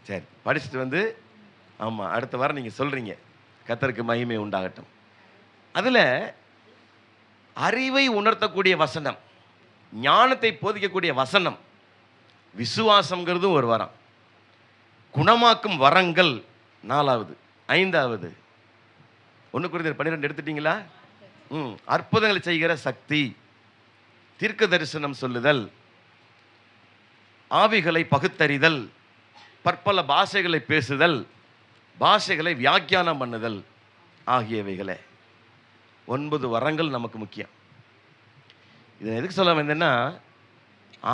[SPEAKER 2] சரி, படிச்சுட்டு வந்து ஆமாம் அடுத்த வாரம் நீங்கள் சொல்கிறீங்க. கர்த்தருக்கு மகிமை உண்டாகட்டும். அதில் அறிவை உணர்த்தக்கூடிய வசனம், ஞானத்தை போதிக்கக்கூடிய வசனம், விசுவாசங்கிறதும் ஒரு வரம், குணமாக்கும் வரங்கள் 4வது, 5வது 1 கொரிந்தியர் 12 எடுத்துட்டீங்களா? அற்புதங்களை செய்கிற சக்தி, தீர்க்க தரிசனம் சொல்லுதல், ஆவிகளை பகுத்தறிதல், பற்பல பாஷைகளை பேசுதல், பாஷைகளை வியாக்கியானம் பண்ணுதல் ஆகியவைகளே 9 வரங்கள் நமக்கு முக்கியம். இதை எதுக்கு சொல்ல வந்தேன்னா,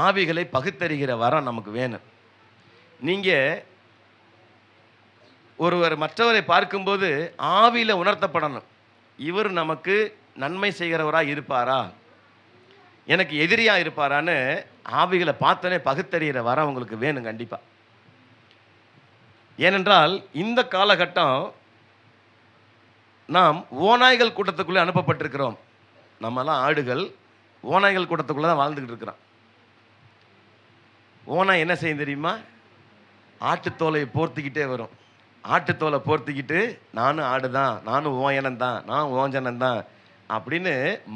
[SPEAKER 2] ஆவிகளை பகுத்தறிகிற வரம் நமக்கு வேணும். நீங்கள் ஒருவர் மற்றவரை பார்க்கும்போது ஆவியில் உணர்த்தப்படணும். இவர் நமக்கு நன்மை செய்கிறவராக இருப்பாரா, எனக்கு எதிரியாக இருப்பாரான்னு ஆவிகளை பார்த்தோன்னே பகுத்தறிகிற வரம் உங்களுக்கு வேணும் கண்டிப்பாக. ஏனென்றால் இந்த காலகட்டம் நாம் ஓநாய்கள் கூட்டத்துக்குள்ளே அனுப்பப்பட்டிருக்கிறோம். நம்மலாம் ஆடுகள் ஓநாய்கள் கூட்டத்துக்குள்ளே தான் வாழ்ந்துக்கிட்டு இருக்கிறோம். ஓனாய் என்ன செய்யும் தெரியுமா? ஆட்டுத்தோலை போர்த்திக்கிட்டே வரும். ஆட்டுத்தோலை போர்த்திக்கிட்டு நானும் ஆடு தான், நானும் ஓயனம் தான், நான் ஓஞ்சனம் தான் அப்படின்னு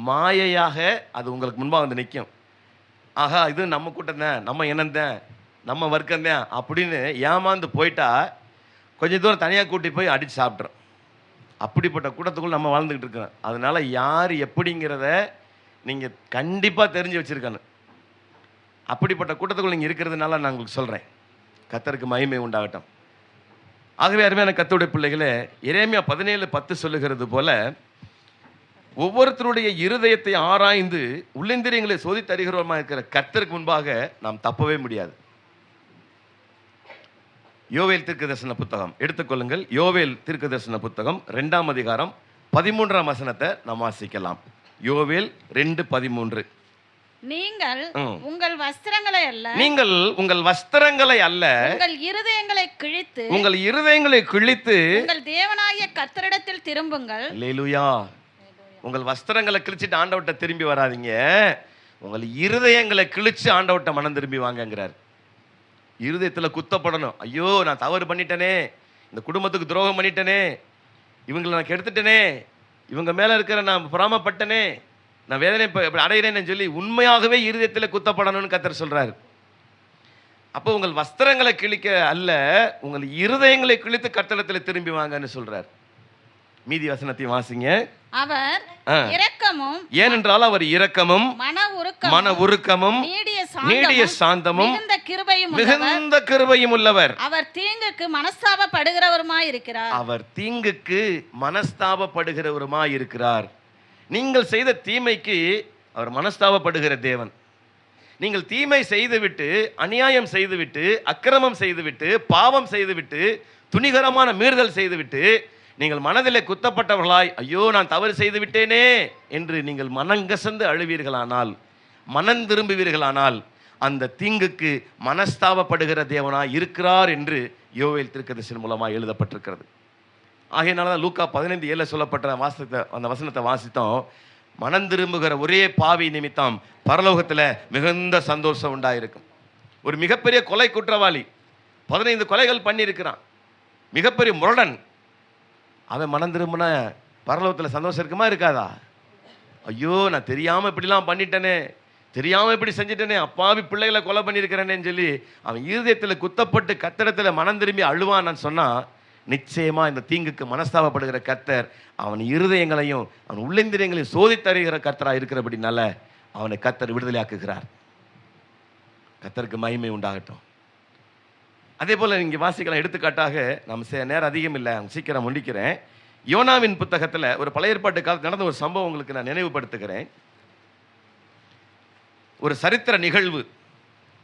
[SPEAKER 2] மாயையாக அது உங்களுக்கு முன்பாக வந்து நிற்கும். ஆகா இது நம்ம கூட்டம் தான், நம்ம இனம்தான், நம்ம வர்க்கம்தான் அப்படின்னு ஏமாந்து போயிட்டா கொஞ்சம் தூரம் தனியாக கூட்டி போய் அடித்து சாப்பிட்றோம்.
[SPEAKER 1] அப்படிப்பட்ட கூட்டத்துக்குள்ள நம்ம வாழ்ந்துக்கிட்டு இருக்கிறோம். அதனால யார் எப்படிங்கிறத நீங்கள் கண்டிப்பாக தெரிஞ்சு வச்சுருக்கணும். அப்படிப்பட்ட கூட்டத்துக்குள்ள நீங்கள் இருக்கிறதுனால நான் உங்களுக்கு சொல்கிறேன். கர்த்தருக்கு மகிமை உண்டாகட்டும். ஆகவே அருமையான கர்த்தருடைய பிள்ளைகளே, எரேமியா 17:10 சொல்லுகிறது போல, ஒவ்வொருத்தருடைய இருதயத்தை ஆராய்ந்து உள்ளிந்திரியங்களை சோதித்து அறிகிறவருமா இருக்கிற கர்த்தருக்கு முன்பாக நாம் தப்பவே முடியாது. யோவேல் தீர்க்கதரிசன புத்தகம் எடுத்துக்கொள்ளுங்கள். யோவேல் தீர்க்கதரிசன புத்தகம் 2ஆம் அதிகாரம் 13ஆம் வசனத்தை நாம் வாசிக்கலாம். யோவேல் 2:13.
[SPEAKER 4] நீங்கள் உங்கள் வஸ்திரங்களை அல்ல,
[SPEAKER 1] நீங்கள் உங்கள் வஸ்திரங்களை அல்ல,
[SPEAKER 4] உங்கள் இருதயங்களை கிழித்து,
[SPEAKER 1] உங்கள் இருதயங்களை கிழித்து
[SPEAKER 4] உங்கள் தேவனாகிய கர்த்தரிடத்தில் திரும்புங்கள்.
[SPEAKER 1] அல்லேலூயா. உங்கள் வஸ்திரங்களை கிழிச்சிட்டு ஆண்டவர்கிட்ட திரும்பி வராதீங்க, உங்கள் இருதயங்களை கிழிச்சு ஆண்டவர்கிட்ட மனம் திரும்பி வாங்கங்கிறார். இருதயத்தில் குத்தப்படணும். ஐயோ நான் தவறு பண்ணிட்டேனே, இந்த குடும்பத்துக்கு துரோகம் பண்ணிட்டேனே, இவங்களை நான் கெடுத்துட்டேனே, இவங்க மேலே இருக்கிற நான் பொறாமப்பட்டனே, நான் வேதனை அடைகிறேன்னு சொல்லி உண்மையாகவே இருதயத்தில் குத்தப்படணும்னு கர்த்தர் சொல்றாரு. அப்போ உங்கள் வஸ்திரங்களை கிழிக்க அல்ல, உங்கள் இருதயங்களை கிழித்து கர்த்தரிடத்தில் திரும்பி வாங்கன்னு சொல்றார். மீதி வசனத்தை வாசிங்க.
[SPEAKER 4] அவர் இரக்கமும்,
[SPEAKER 1] ஏனென்றால் அவர் இரக்கமும் மன உருக்கமும் நீடிய சாந்தமும் மிகுந்த கிருபையும் உள்ளவர்.
[SPEAKER 4] அவர் தீங்குக்கு மனஸ்தாபப்படுகிறவருமாய் இருக்கிறார்.
[SPEAKER 1] அவர் தீங்குக்கு மனஸ்தாபப்படுகிறவருமாய் இருக்கிறார். நீங்கள் செய்த தீமைக்கு அவர் மனஸ்தாபப்படுகிற தேவன். நீங்கள் தீமை செய்துவிட்டு, அநியாயம் செய்துவிட்டு, அக்கிரமம் செய்துவிட்டு, பாவம் செய்துவிட்டு, துணிகரமான மீறுதல் செய்துவிட்டு, நீங்கள் மனதிலே குத்தப்பட்டவர்களாய் ஐயோ நான் தவறு செய்து விட்டேனே என்று நீங்கள் மனங்கசந்து அழுவீர்களானால், மனம் திரும்புவீர்களானால், அந்த தீங்குக்கு மனஸ்தாபப்படுகிற தேவனாய் இருக்கிறார் என்று யோவேல் தீர்க்கதரிசனம் மூலமாக எழுதப்பட்டிருக்கிறது. ஆகையினால தான் லூக்கா 15:7 சொல்லப்பட்ட அந்த வசனத்தை வாசித்தோம். மனம் திரும்புகிற ஒரே பாவி நிமித்தம் பரலோகத்தில் மிகுந்த சந்தோஷம் உண்டாயிருக்கும். ஒரு மிகப்பெரிய கொலை குற்றவாளி 15 கொலைகள் பண்ணியிருக்கிறான், மிகப்பெரிய முரடன். அவன் மனம் திரும்பினா பரலோகத்தில் சந்தோஷம் இருக்குமா இருக்காதா? ஐயோ நான் தெரியாமல் இப்படிலாம் பண்ணிட்டேனே, தெரியாமல் இப்படி செஞ்சுட்டேனே, அப்பாவி பிள்ளைகளை கொலை பண்ணியிருக்கிறேனேன்னு சொல்லி அவன் இருதயத்தில் குத்தப்பட்டு கர்த்தரிடத்தில் மனம் திரும்பி அழுவான்னு சொன்னால், நிச்சயமாக இந்த தீங்குக்கு மனஸ்தாபப்படுகிற கர்த்தர் அவன் இருதயங்களையும் அவன் உள்ளிந்திரியங்களையும் சோதித்தறிகிற கர்த்தராக இருக்கிறபடினால அவனை கர்த்தர் விடுதலையாக்குகிறார். கர்த்தருக்கு மகிமை உண்டாகட்டும். அதே போல் இங்கே வாசிக்கலாம். எடுத்துக்காட்டாக நம்ம நேரம் அதிகம் இல்லை, சீக்கிரம் முடிக்கிறேன். யோனாவின் புத்தகத்தில் ஒரு பழைய ஏற்பாட்டு காலத்தில் நடந்த ஒரு சம்பவம் உங்களுக்கு நான் நினைவுபடுத்துகிறேன். ஒரு சரித்திர நிகழ்வு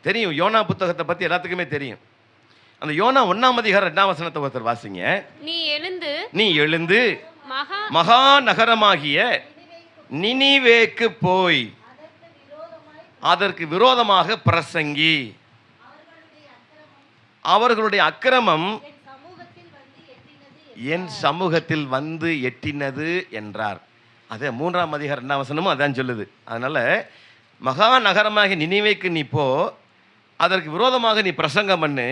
[SPEAKER 1] தெரியும். யோனா புத்தகத்தை பற்றி எல்லாத்துக்குமே தெரியும். அந்த யோனா 1ஆம் அதிகாரம் 2ஆம் வசனத்தை ஒருத்தர் வாசிங்க. நீ எழுந்து மகா நகரமாகிய நினிவேக்கு போய் அதற்கு விரோதமாக பிரசங்கி, அவர்களுடைய அக்கிரமம் என் சமூகத்தில் வந்து எட்டினது என்றார். அதே 3ஆம் அதிகாரம் 2ஆம் வசனமும் அதான் சொல்லுது. அதனால மகா நகரமாகிய நினிவேக்கு நீ போ, அதற்கு விரோதமாக நீ பிரசங்கம் பண்ணு,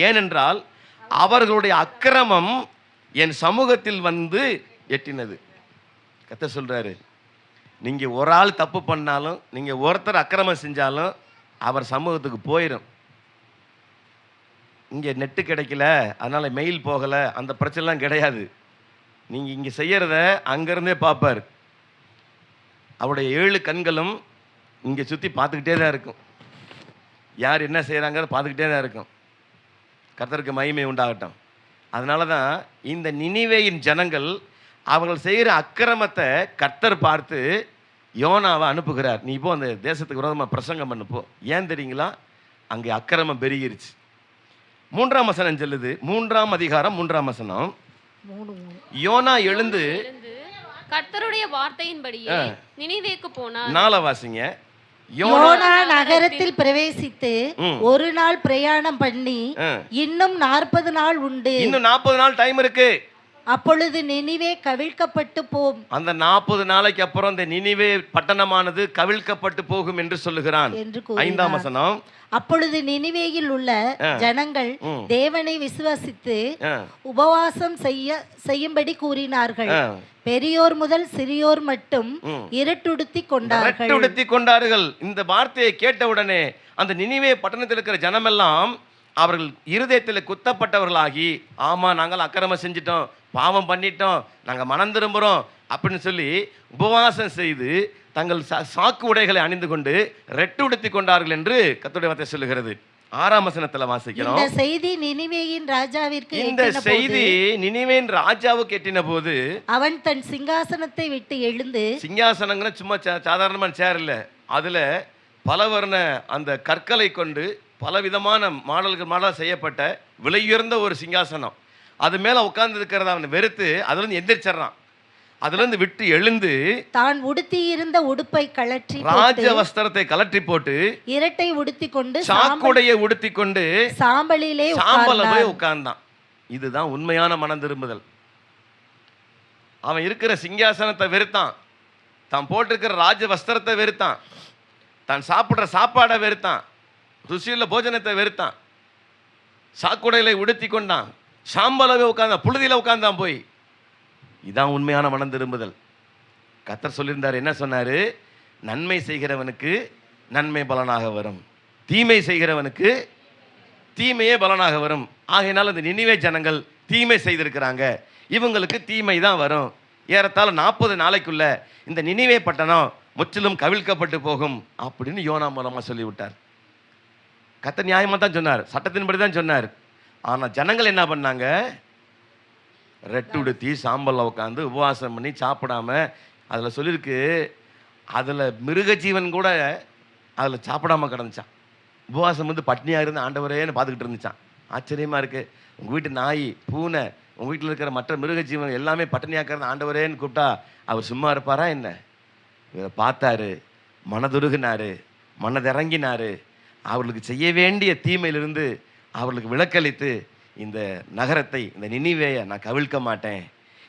[SPEAKER 1] ஏனென்றால் அவர்களுடைய அக்கிரமம் என் சமூகத்தில் வந்து எட்டினது. கர்த்தர் சொல்றாரு, நீங்க ஒரு ஆள் தப்பு பண்ணாலும், நீங்க ஒருத்தர் அக்கிரமம் செஞ்சாலும் அவர் சமூகத்துக்கு போயிடும். இங்கே நெட்டு கிடைக்கல, அதனால மெயில் போகலை, அந்த பிரச்சனைலாம் கிடையாது. நீங்க இங்கே செய்யறத அங்கிருந்தே பார்ப்பார். அவருடைய 7 கண்களும் இங்கே சுற்றி பார்த்துக்கிட்டே தான் இருக்கும். யார் என்ன செய்கிறாங்க பார்த்துக்கிட்டே தான் இருக்கும். கர்த்தருக்கு மகிமை உண்டாகட்டும். அதனால தான் இந்த நினிவேயின் ஜனங்கள் அவர்கள் செய்கிற அக்கிரமத்தை கர்த்தர் பார்த்து யோனாவை அனுப்புகிறார். நீ இப்போ அந்த தேசத்துக்கு விரோதமாக பிரசங்கம் பண்ணுப்போ. ஏன் தெரியுங்களா? அங்கே அக்கிரமம் பெருகிருச்சு. 3ஆம் வசனம் சொல்லுது. 3ஆம் அதிகாரம் 3ஆம் வசனம். யோனா எழுந்து
[SPEAKER 3] கர்த்தருடைய வார்த்தையின்படியே நினிவேக்கு போனார்.
[SPEAKER 1] 4 வாசிங்க.
[SPEAKER 5] யோனா நகரத்தில் பிரவேசித்து ஒரு நாள் பிரயாணம் பண்ணி இன்னும் 40 நாள் உண்டு.
[SPEAKER 1] இன்னும் 40 நாள் டைம் இருக்கு.
[SPEAKER 5] அப்பொழுது நினிவே கவிழ்க்கப்பட்டு போம்.
[SPEAKER 1] அந்த 40 நாளைக்கு அப்புறம் இந்த நினிவே பட்டணமானது கவிழ்க்கப்பட்டு போகும் என்று சொல்லுகிறான். 5ஆம் வசனம்.
[SPEAKER 5] அப்பொழுது நினிவேயில் உள்ள ஜனங்கள் தேவனை விசுவாசித்து உபவாசம் செய்யும்படி கூறினார்கள். பெரியோர் முதல் சிறியோர் மட்டும் இருட்டுடுத்தி கொண்டார்கள்.
[SPEAKER 1] இந்த வார்த்தையை கேட்டவுடனே அந்த நினிவே பட்டணத்தில் இருக்கிற ஜனமெல்லாம்
[SPEAKER 2] அவர்கள் இருதயத்தில் குத்தப்பட்டவர்களாகி, ஆமா நாங்கள் அக்கிரமம் செஞ்சிட்டோம், பாவம் பண்ணிட்டோம், நாங்கள் மனம் திரும்புகிறோம் அப்படின்னு சொல்லி உபவாசம் செய்து தங்கள் சாக்கு உடைகளை அணிந்து கொண்டு ரெட்டு உடுத்தி கொண்டார்கள் என்று கர்த்தருடைய வார்த்தை சொல்லுகிறது. 6ஆம் வசனத்துல வாசிக்கிறோம்.
[SPEAKER 5] இந்த செய்தி நினிவேயின் ராஜாவிற்கு
[SPEAKER 2] இந்த செய்தி நினிவேயின் ராஜாவுக்கு எட்டின போது
[SPEAKER 5] அவன் தன் சிங்காசனத்தை விட்டு எழுந்து,
[SPEAKER 2] சிங்காசனங்கிற சும்மா சாதாரணமான சேர் இல்லை, அதுல பலவர்ண அந்த கற்களை கொண்டு பலவிதமான மாடலாக செய்யப்பட்ட விலையுயர்ந்த ஒரு சிங்காசனம், அது மேல உட்கார்ந்து இருக்கிறத அவன் வெறுத்து அதுல இருந்து எந்திரிச்சிடறான். அதுல இருந்து விட்டு எழுந்து
[SPEAKER 5] தான் உடுத்தி இருந்த உடுப்பை கழற்றி
[SPEAKER 2] ராஜ வஸ்திரத்தை கலற்றி போட்டு
[SPEAKER 5] இரட்டை உடுத்தி கொண்டு
[SPEAKER 2] சாக்குடையை உடுத்தி கொண்டு
[SPEAKER 5] சாம்பலிலே
[SPEAKER 2] சாம்பல போய் உட்கார்ந்தான். இதுதான் உண்மையான மனம் திரும்புதல். அவன் இருக்கிற சிங்காசனத்தை வெறுத்தான், தான் போட்டிருக்கிற ராஜ வஸ்திரத்தை வெறுத்தான், தான் சாப்பிட்ற சாப்பாடை வெறுத்தான், ருசியுள்ள போஜனத்தை வெறுத்தான், சாக்குடையில உடுத்தி கொண்டான், சாம்பலவே உட்கார்ந்தான், புழுதியில உட்கார்ந்தான் போய். இதான் உண்மையான மனம் திரும்புதல். கர்த்தர் சொல்லியிருந்தார், என்ன சொன்னாரு? நன்மை செய்கிறவனுக்கு நன்மை பலனாக வரும், தீமை செய்கிறவனுக்கு தீமையே பலனாக வரும். ஆகையினால் அந்த நினிவே ஜனங்கள் தீமை செய்திருக்கிறாங்க, இவங்களுக்கு தீமை தான் வரும். ஏறத்தாழ 40 நாளைக்குள்ள இந்த நினிவே பட்டணம் முற்றிலும் கவிழ்க்கப்பட்டு போகும் அப்படின்னு யோனா மூலமா சொல்லிவிட்டார். கர்த்தர் நியாயமா தான் சொன்னார், சட்டத்தின்படி தான் சொன்னார். ஆனா ஜனங்கள் என்ன பண்ணாங்க? ரெட்டு உடுத்தி சாம்பல்ல உட்காந்து உபவாசம் பண்ணி சாப்பிடாம, அதில் சொல்லியிருக்கு, அதில் மிருக ஜீவன் கூட அதில் சாப்பிடாம கிடந்துச்சான். உபவாசம் வந்து பட்னியாக இருந்து ஆண்டவரேன்னு பார்த்துக்கிட்டு இருந்துச்சான். ஆச்சரியமாக இருக்குது. உங்கள் வீட்டு நாய், பூனை, உங்கள் வீட்டில் இருக்கிற மற்ற மிருக ஜீவன் எல்லாமே பட்டினியாக்கிறது ஆண்டவரேன்னு கூப்பிட்டா அவர் சும்மா இருப்பாரா என்ன? இவரை பார்த்தாரு, மனதுருகினாரு, மனதிறங்கினாரு, அவர்களுக்கு செய்ய வேண்டிய தீமையிலிருந்து அவர்களுக்கு விலக்களித்து இந்த நகரத்தை, இந்த நினிவேயை நான் கவிழ்க்க மாட்டேன்,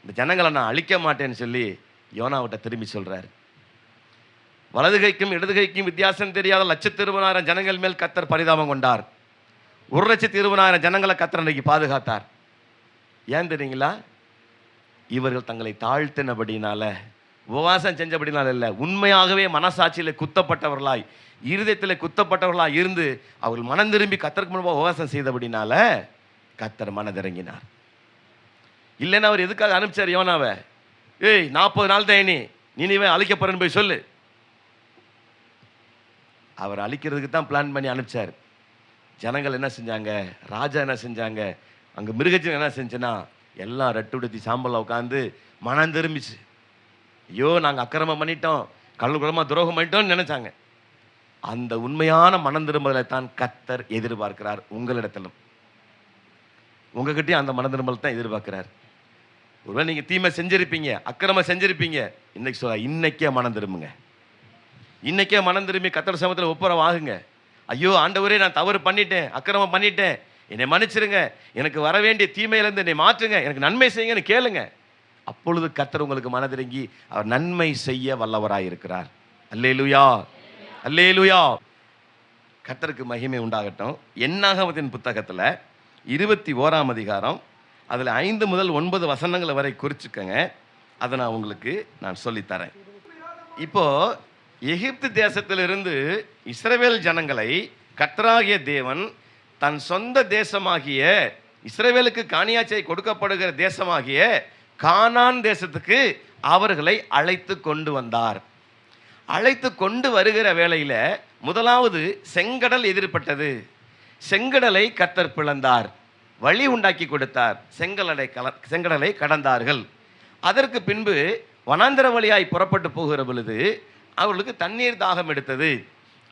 [SPEAKER 2] இந்த ஜனங்களை நான் அழிக்க மாட்டேன்னு சொல்லி யோனாவிட்ட திரும்பி சொல்றாரு. வலது கைக்கும் இடது கைக்கும் வித்தியாசம் தெரியாத 1,20,000 ஜனங்கள் மேல் கர்த்தர் பரிதாபம் கொண்டார். 1,20,000 ஜனங்களை கர்த்தர் அன்றைக்கு பாதுகாத்தார். ஏன் தெரியுங்களா? இவர்கள் தங்களை தாழ்த்தினபடினால, உபவாசம் செஞ்சபடினால இல்லை, உண்மையாகவே மனசாட்சியில் குத்தப்பட்டவர்களாய், இருதயத்தில் குத்தப்பட்டவர்களாய் இருந்து அவர்கள் மனம் திரும்பி கர்த்தருக்கு முன்பாக உபவாசம் செய்தபடினால கர்த்தர் மனதிறங்கினார். இல்லைன்னா அவர் எதுக்காக அனுப்பிச்சார் யோனாவை? ஏய் 40 நாள் தான் நினிவே அழிக்கப்படுறேன்னு போய் சொல்லு. அவர் அழிக்கிறதுக்கு தான் பிளான் பண்ணி அனுப்பிச்சார். ஜனங்கள் என்ன செஞ்சாங்க? ராஜா என்ன செஞ்சாங்க? அங்கே மிருகஜீவன் என்ன செஞ்சுன்னா எல்லாம் ரெட்டு உடுத்தி சாம்பல்ல உட்காந்து மனம் திரும்பிச்சு. ஐயோ நாங்கள் அக்கிரமம் பண்ணிட்டோம், கள்ளக்குளமாக துரோகம் பண்ணிட்டோம்னு நினைச்சாங்க. அந்த உண்மையான மனம் திரும்பலை தான் கர்த்தர் எதிர்பார்க்கிறார். உங்களிடத்திலும் உங்ககிட்டயும் அந்த மனம் திரும்பல் தான் எதிர்பார்க்கிறார். ஒருவேளை நீங்கள் தீமை செஞ்சிருப்பீங்க, அக்கிரமம் செஞ்சிருப்பீங்க, இன்னைக்கு சொல்ல, இன்னைக்கே மனம் திரும்புங்க. இன்னைக்கே மனம் திரும்பி கர்த்தர் சமூகத்தில் ஒப்புரவாகுங்க. ஐயோ ஆண்டவரே நான் தவறு பண்ணிட்டேன், அக்கிரமம் பண்ணிட்டேன், என்னை மன்னிச்சிருங்க, எனக்கு வர வேண்டிய தீமையிலேருந்து என்னை மாற்றுங்க, எனக்கு நன்மை செய்யுங்கன்னு கேளுங்க. அப்பொழுது கர்த்தர் உங்களுக்கு மனதிறங்கி அவர் நன்மை செய்ய வல்லவராயிருக்கிறார். அல்லேலூயா, அல்லேலூயா. கர்த்தருக்கு மகிமை உண்டாகட்டும். என்னாகமத்தின் புத்தகத்தில் 21ஆம் அதிகாரம், அதில் 5 முதல் 9 வசனங்களை வரை குறிச்சுக்கங்க. அதை நான் உங்களுக்கு சொல்லித்தரேன். இப்போ எகிப்து தேசத்திலிருந்து இஸ்ரவேல் ஜனங்களை கர்த்தராகிய தேவன் தன் சொந்த தேசமாகிய இஸ்ரவேலுக்கு காணியாட்சியை கொடுக்கப்படுகிற தேசமாகிய கானான் தேசத்துக்கு அவர்களை அழைத்து கொண்டு வந்தார். அழைத்து கொண்டு வருகிற வேளையில் முதலாவது செங்கடல் எதிர்பட்டது. செங்கடலை கர்த்தர் பிளந்தார், வழி உண்டாக்கி கொடுத்தார், செங்கடலை கடந்தார்கள். அதற்கு பின்பு வனாந்தர வழியாய் புறப்பட்டு போகிற பொழுது அவர்களுக்கு தண்ணீர் தாகம் எடுத்தது.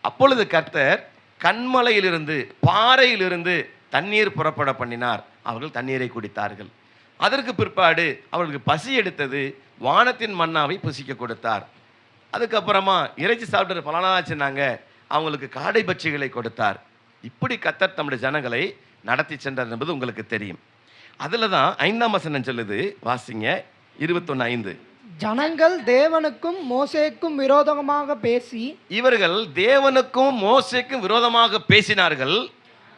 [SPEAKER 2] அப்பொழுது கர்த்தர் கன்மலையிலிருந்து, பாறையிலிருந்து தண்ணீர் புறப்பட பண்ணினார். அவர்கள் தண்ணீரை குடித்தார்கள். அதற்கு பிற்பாடு அவர்களுக்கு பசி எடுத்தது. வானத்தின் மன்னாவை புசிக்க கொடுத்தார். அதுக்கப்புறமா இறைச்சி சாப்பிட்டு பலனாச்சுன்னாங்க, அவங்களுக்கு காடை பட்சிகளை கொடுத்தார். இப்படி கர்த்தர் தம்முடைய ஜனங்களை நடத்தி சென்றார் என்பது உங்களுக்கு தெரியும். அதில் தான் 5ஆம் வசனம் சொல்லுது, வாசிங்க. 21:5.
[SPEAKER 6] ஜனங்கள் தேவனுக்கும் மோசேக்கும் விரோதமாக பேசி,
[SPEAKER 2] இவர்கள் தேவனுக்கும் மோசேக்கும் விரோதமாக பேசினார்கள்.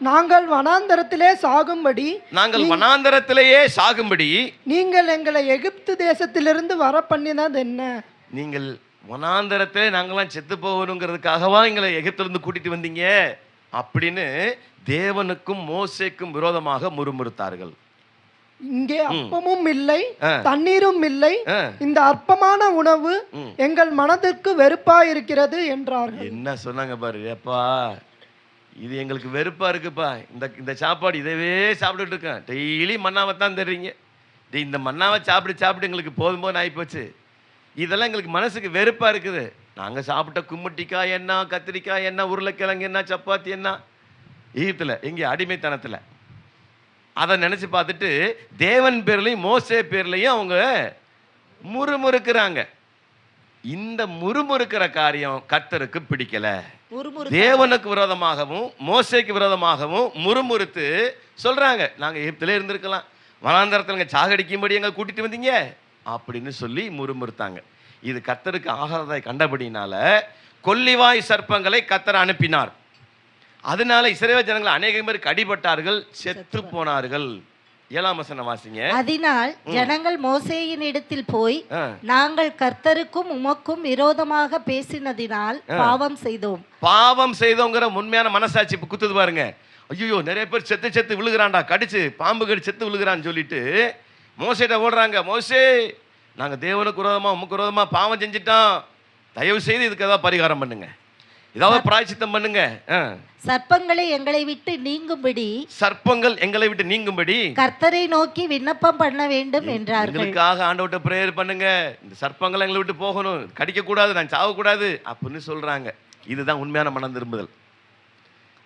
[SPEAKER 6] நாங்கள் வனாந்தரத்திலே சாகும்படி,
[SPEAKER 2] நாங்கள் வனாந்தரத்திலேயே சாகும்படி
[SPEAKER 6] நீங்கள் எங்களை எகிப்து தேசத்திலிருந்து வர பண்ணினது என்ன?
[SPEAKER 2] நீங்கள் வனாந்தரத்திலே நாங்களாம் செத்து போகணுங்கிறதுக்காகவா எங்களை எகிப்திலிருந்து கூட்டிட்டு வந்தீங்க அப்படின்னு தேவனுக்கும் மோசேக்கும் விரோதமாக முறுமுறுத்தார்கள்.
[SPEAKER 6] இங்கே அப்பமும் இல்லை,
[SPEAKER 2] ஆ.
[SPEAKER 6] தண்ணீரும் இல்லை,
[SPEAKER 2] ஆ.
[SPEAKER 6] இந்த அற்பமான உணவு எங்கள் மனதிற்கு வெறுப்பா இருக்கிறது என்றார்கள்.
[SPEAKER 2] என்ன சொன்னாங்க பாரு, ஏப்பா இது எங்களுக்கு வெறுப்பா இருக்குப்பா, இந்த சாப்பாடு இதவே சாப்பிட்டுட்டு இருக்கேன், டெய்லி மண்ணாவைத்தான் தர்றீங்க, இந்த மண்ணாவை சாப்பிட்டு எங்களுக்கு போதும் ஆகிப்போச்சு, இதெல்லாம் எங்களுக்கு மனசுக்கு வெறுப்பா இருக்குது. நாங்கள் சாப்பிட்ட கும்மிட்டிக்காய் என்ன, கத்திரிக்காய் என்ன, உருளைக்கிழங்கு என்ன, சப்பாத்தி என்ன, ஈகத்தில் எங்கே அடிமைத்தனத்தில் அதை நினச்சி பார்த்துட்டு தேவன் பேர்லையும் மோசே பேர்லையும் அவங்க முறுமுறுக்கிறாங்க. இந்த முறுமுறுக்கிற காரியம் கர்த்தருக்கு பிடிக்கல. தேவனுக்கு விரோதமாகவும் மோசேக்கு விரோதமாகவும் முறுமுறுத்து சொல்றாங்க, நாங்கள் எகிப்திலே இருந்திருக்கலாம், வனாந்தரத்தில் சாகடிக்கும்படி எங்களை கூட்டிட்டு வந்தீங்க அப்படின்னு சொல்லி முறுமுறுத்தாங்க. இது கர்த்தருக்கு ஆகாததை கண்டபடினால கொல்லிவாய் சர்ப்பங்களை கர்த்தர் அனுப்பினார். அதனால இஸ்ரவேல் ஜனங்கள் அநேகம் பேர் கடிபட்டார்கள், செத்து போனார்கள். 7ஆம் வசனம் வாசிங்க.
[SPEAKER 5] அதனால் ஜனங்கள் மோசேயின் இடத்தில் போய், நாங்கள் கர்த்தருக்கும் உமக்கும் விரோதமாக பேசினதினால் பாவம் செய்தோம்.
[SPEAKER 2] பாவம் செய்தோங்கிற உண்மையான மனசாட்சி குத்துது பாருங்க. ஐயோ நிறைய பேர் செத்து விழுகிறான்டா, கடிச்சு பாம்பு கடி செத்து விழுகிறான்னு சொல்லிட்டு மோசேட்ட ஓடுறாங்க. மோசே, நாங்கள் தேவனுக்கு விரோதமா உமக்கு விரோதமா பாவம் செஞ்சிட்டோம், தயவு செய்து இதுக்கு ஏதாவது பரிகாரம் பண்ணுங்க, ஏதாவது பிராயச்சித்தம் பண்ணுங்க.
[SPEAKER 5] சர்ப்பங்களை எங்களை விட்டு நீங்கும்படி,
[SPEAKER 2] சர்ப்பங்கள் எங்களை விட்டு நீங்கும்படி
[SPEAKER 5] கர்த்தரை நோக்கி விண்ணப்பம் பண்ண வேண்டும் என்றார்கள்.
[SPEAKER 2] எங்களுக்காக ஆண்டவர்ட்ட பிரேயர் பண்ணுங்க, இந்த சர்ப்பங்கள் எங்களை விட்டு போகணும், கடிக்க கூடாது, நான் சாவக்கூடாது அப்படின்னு சொல்றாங்க. இதுதான் உண்மையான மனம் திரும்புதல்.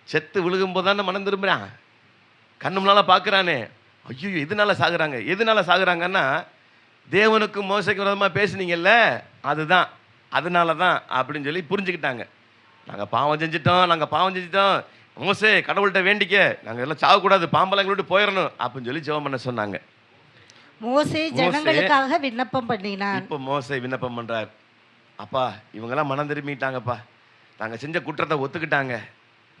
[SPEAKER 2] செத்து விழுகும் போதுதானே மனம் திரும்புறான், கண்ணு முன்னால பாக்குறானே, ஐயோ எதனால சாகுறாங்கன்னா தேவனுக்கு மோசைக்கு விரோதமா பேசுனீங்கல்ல, அதுதான் அதனாலதான் அப்படின்னு சொல்லி புரிஞ்சுக்கிட்டாங்க. நாங்கள் பாவம் செஞ்சிட்டோம், மோசே கடவுள்கிட்ட வேண்டிக்க, நாங்கள் எல்லாம் சாகக்கூடாது, பாம்பெல்லாம் எங்களை விட்டு போயிடணும் அப்படின்னு சொல்லி ஜெபம் பண்ண சொன்னாங்க.
[SPEAKER 5] மோசே ஜனங்களுக்காக விண்ணப்பம் பண்ணினார்.
[SPEAKER 2] இப்போ மோசே விண்ணப்பம் பண்றார், அப்பா இவங்கெல்லாம் மனம் திரும்பிட்டாங்கப்பா, நாங்கள் செஞ்ச குற்றத்தை ஒத்துக்கிட்டாங்க,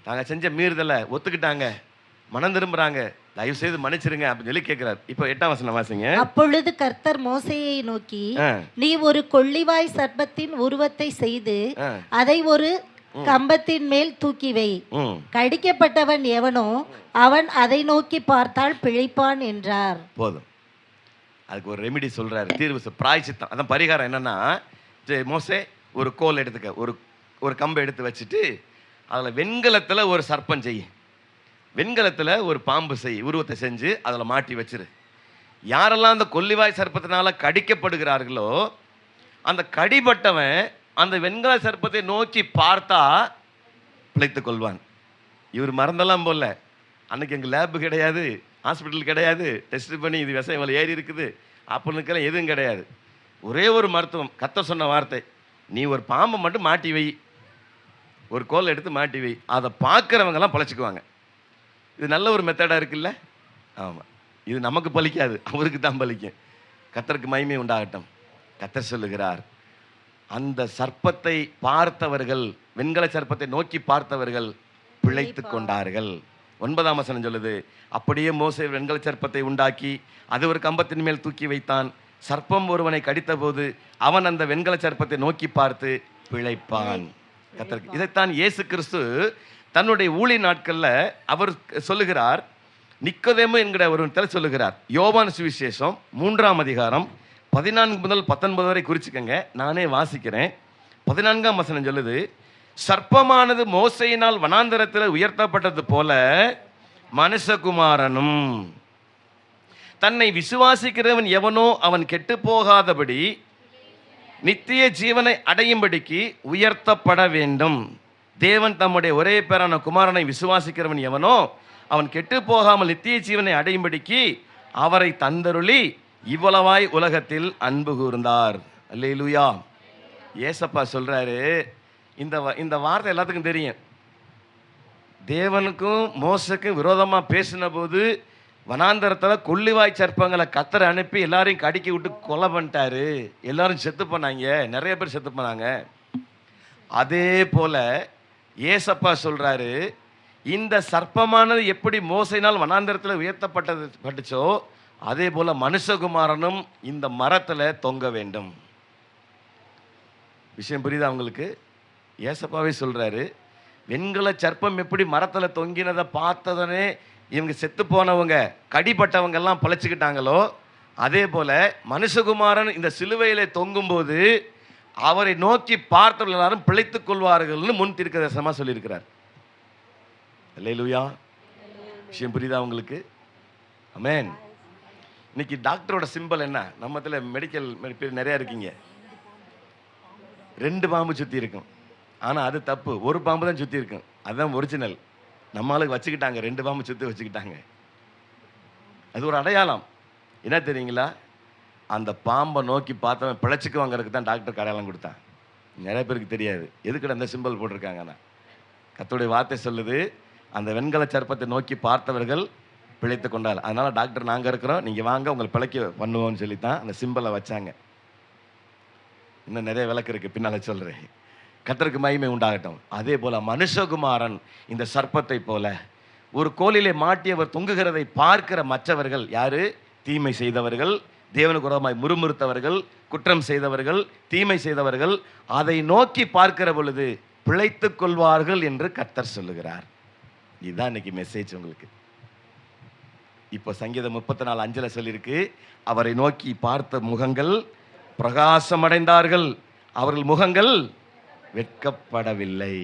[SPEAKER 2] நாங்கள் செஞ்ச மீறுதலை ஒத்துக்கிட்டாங்க, மனம் திரும்புறாங்க, தயவு செய்து மன்னிச்சிருங்க அப்படின்னு சொல்லி கேட்கிறார். இப்போ 8ஆம் வசனம் வாசிங்க.
[SPEAKER 5] அப்பொழுது கர்த்தர் மோசேயை நோக்கி, நீ ஒரு கொள்ளிவாய் சர்ப்பத்தின் உருவத்தை செய்து அதை ஒரு கம்பத்தின் மேல் தூக்கி வை, கடிக்கப்பட்டவன் எவனோ அவன் அதை நோக்கி பார்த்தால் பிழைப்பான் என்றார்.
[SPEAKER 2] போதும், அதுக்கு ஒரு ரெமிடி சொல்றாரு, தீர்வு பிராயச்சித்தம். அதான் பரிகாரம் என்னன்னா, மோசே ஒரு கோல் எடுத்துக்க, ஒரு கம்பை எடுத்து வச்சுட்டு அதில் வெண்கலத்தில் ஒரு சர்ப்பம் செய், வெண்கலத்தில் ஒரு பாம்பு உருவத்தை செஞ்சு அதில் மாட்டி வச்சிரு. யாரெல்லாம் அந்த கொல்லிவாய் சர்ப்பத்தினால கடிக்கப்படுகிறார்களோ அந்த கடிபட்டவன் அந்த வெண்கல சர்ப்பத்தை நோக்கி பார்த்தா பிழைத்து கொள்வான். இவர் மறந்தெல்லாம் போல, அன்னைக்கு எங்கள் லேபு கிடையாது, ஹாஸ்பிட்டல் கிடையாது, டெஸ்ட் பண்ணி இது விஷம் இவ்வளோ ஏறி இருக்குது அப்படின்னுக்கெல்லாம் எதுவும் கிடையாது. ஒரே ஒரு மருத்துவம், கர்த்தர் சொன்ன வார்த்தை, நீ ஒரு பாம்பை மட்டும் மாட்டி வை, ஒரு கோல் எடுத்து மாட்டி வை, அதை பார்க்குறவங்கெல்லாம் பழச்சிக்குவாங்க. இது நல்ல ஒரு மெத்தடாக இருக்குல்ல? ஆமாம், இது நமக்கு பலிக்காது, அவருக்கு தான் பலிக்கும். கர்த்தருக்கு மகிமை உண்டாகட்டும். கர்த்தர் சொல்லுகிறார், அந்த சர்ப்பத்தை பார்த்தவர்கள், வெண்கல சர்ப்பத்தை நோக்கி பார்த்தவர்கள் பிழைத்து கொண்டார்கள். 9ஆம் வசனம் சொல்லுது, அப்படியே மோசே வெண்கல சர்ப்பத்தை உண்டாக்கி அது ஒரு கம்பத்தின் மேல் தூக்கி வைத்தான். சர்ப்பம் ஒருவனை கடித்த போது அவன் அந்த வெண்கல சர்ப்பத்தை நோக்கி பார்த்து பிழைப்பான். கர்த்தருக்கு இதைத்தான் இயேசு கிறிஸ்து தன்னுடைய ஊழிய நாட்களில் அவர் சொல்லுகிறார். நிக்கோதேமு என்கிற ஒரு சொல்லுகிறார். யோவான் சுவிசேஷம் 3ஆம் அதிகாரம் 14 முதல் 19 வரை குறிச்சுக்கங்க, நானே வாசிக்கிறேன். 14ஆம் வசனம் சொல்லுது, சர்ப்பமானது மோசையினால் வனாந்தரத்தில் உயர்த்தப்பட்டது போல மனுஷகுமாரனும் தன்னை விசுவாசிக்கிறவன் எவனோ அவன் கெட்டு போகாதபடி நித்திய ஜீவனை அடையும்படிக்கு உயர்த்தப்பட வேண்டும். தேவன் தம்முடைய ஒரே பேரான குமாரனை விசுவாசிக்கிறவன் எவனோ அவன் கெட்டு போகாமல் நித்திய ஜீவனை அடையும்படிக்கு அவரை தந்தருளி இவ்வளவாய் உலகத்தில் அன்பு கூர்ந்தார். அல்லேலூயா. ஏசப்பா சொல்றாரு, இந்த வார்த்தை எல்லாத்துக்கும் தெரியும். தேவனுக்கும் மோசைக்கும் விரோதமாக பேசின போது வனாந்தரத்தில் கொள்ளிவாய் சர்ப்பங்களை கர்த்தர் அனுப்பி எல்லாரையும் கடிக்கி விட்டு கொலை பண்ணிட்டாரு, எல்லாரும் செத்து போனாங்க, நிறைய பேர் செத்து போனாங்க. அதே போல ஏசப்பா சொல்றாரு, இந்த சர்ப்பமானது எப்படி மோசையினால் வனாந்தரத்தில் உயர்த்தப்பட்டச்சோ அதே போல மனுஷகுமாரனும் இந்த மரத்தில் தொங்க வேண்டும். விஷயம் புரியுதா உங்களுக்கு? ஏசப்பாவே சொல்றாரு,
[SPEAKER 1] வெண்கல சர்ப்பம் எப்படி மரத்தில் தொங்கினதை பார்த்ததுனே இவங்க செத்து போனவங்க கடிப்பட்டவங்க எல்லாம் பழச்சிக்கிட்டாங்களோ, அதே போல மனுஷகுமாரன் இந்த சிலுவையிலே தொங்கும்போது அவரை நோக்கி பார்த்தவர்கள் எல்லாரும் பிழைத்துக் கொள்வார்கள்னு முன் தீர்க்கதரிசனமா சொல்லியிருக்கிறார். அல்லேலூயா. விஷயம் புரியுதா உங்களுக்கு? ஆமென். இன்னைக்கு டாக்டரோட சிம்பல் என்ன? நம்மத்துல மெடிக்கல் பேர் நிறைய இருக்கீங்க. 2 பாம்பு சுத்தி இருக்கும். ஆனா அது தப்பு. ஒரு பாம்பு தான் சுத்தி இருக்கும். அதுதான் ஒரிஜினல். நம்மளுக்கு வச்சுக்கிட்டாங்க, 2 பாம்பு சுத்தி வச்சுக்கிட்டாங்க. அது ஒரு அடையாளம். என்ன தெரியுங்களா? அந்த பாம்பை நோக்கி பார்த்தவன் பிழைச்சிக்குவாங்கிறதுக்கு தான் டாக்டர் அடையாளம் கொடுத்தான். நிறைய பேருக்கு தெரியாது எதுக்கிட்ட அந்த சிம்பல் போட்டிருக்காங்கன்னா. கர்த்தருடைய வார்த்தை சொல்லுது, அந்த வெண்கல சர்ப்பத்தை நோக்கி பார்த்தவர்கள் பிழைத்து கொண்டால். அதனால டாக்டர் நாங்கள் இருக்கிறோம், நீங்கள் வாங்க உங்களை பிழைக்க பண்ணுவோம்னு சொல்லித்தான் அந்த சிம்பலை வச்சாங்க. இன்னும் நிறைய விளக்கு இருக்கு, பின்னால் சொல்கிறேன். கர்த்தருக்கு மகிமை உண்டாகட்டும். அதே போல மனுஷகுமாரன் இந்த சர்ப்பத்தை போல ஒரு கோலிலே மாட்டியவர் தொங்குகிறதை பார்க்கிற மற்றவர்கள் யாரு? தீமை செய்தவர்கள், தேவனுக்கு விரோதமாய் முறுமுறுத்தவர்கள், குற்றம் செய்தவர்கள், தீமை செய்தவர்கள் அதை நோக்கி பார்க்கிற பொழுது பிழைத்துக் கொள்வார்கள் என்று கர்த்தர் சொல்லுகிறார். இதுதான் இன்னைக்கு மெசேஜ் உங்களுக்கு. இப்போ சங்கீதம் 34:5 சொல்லியிருக்கு, அவரை நோக்கி பார்த்த முகங்கள் பிரகாசமடைந்தார்கள், அவர்கள் முகங்கள் வெட்கப்படவில்லை.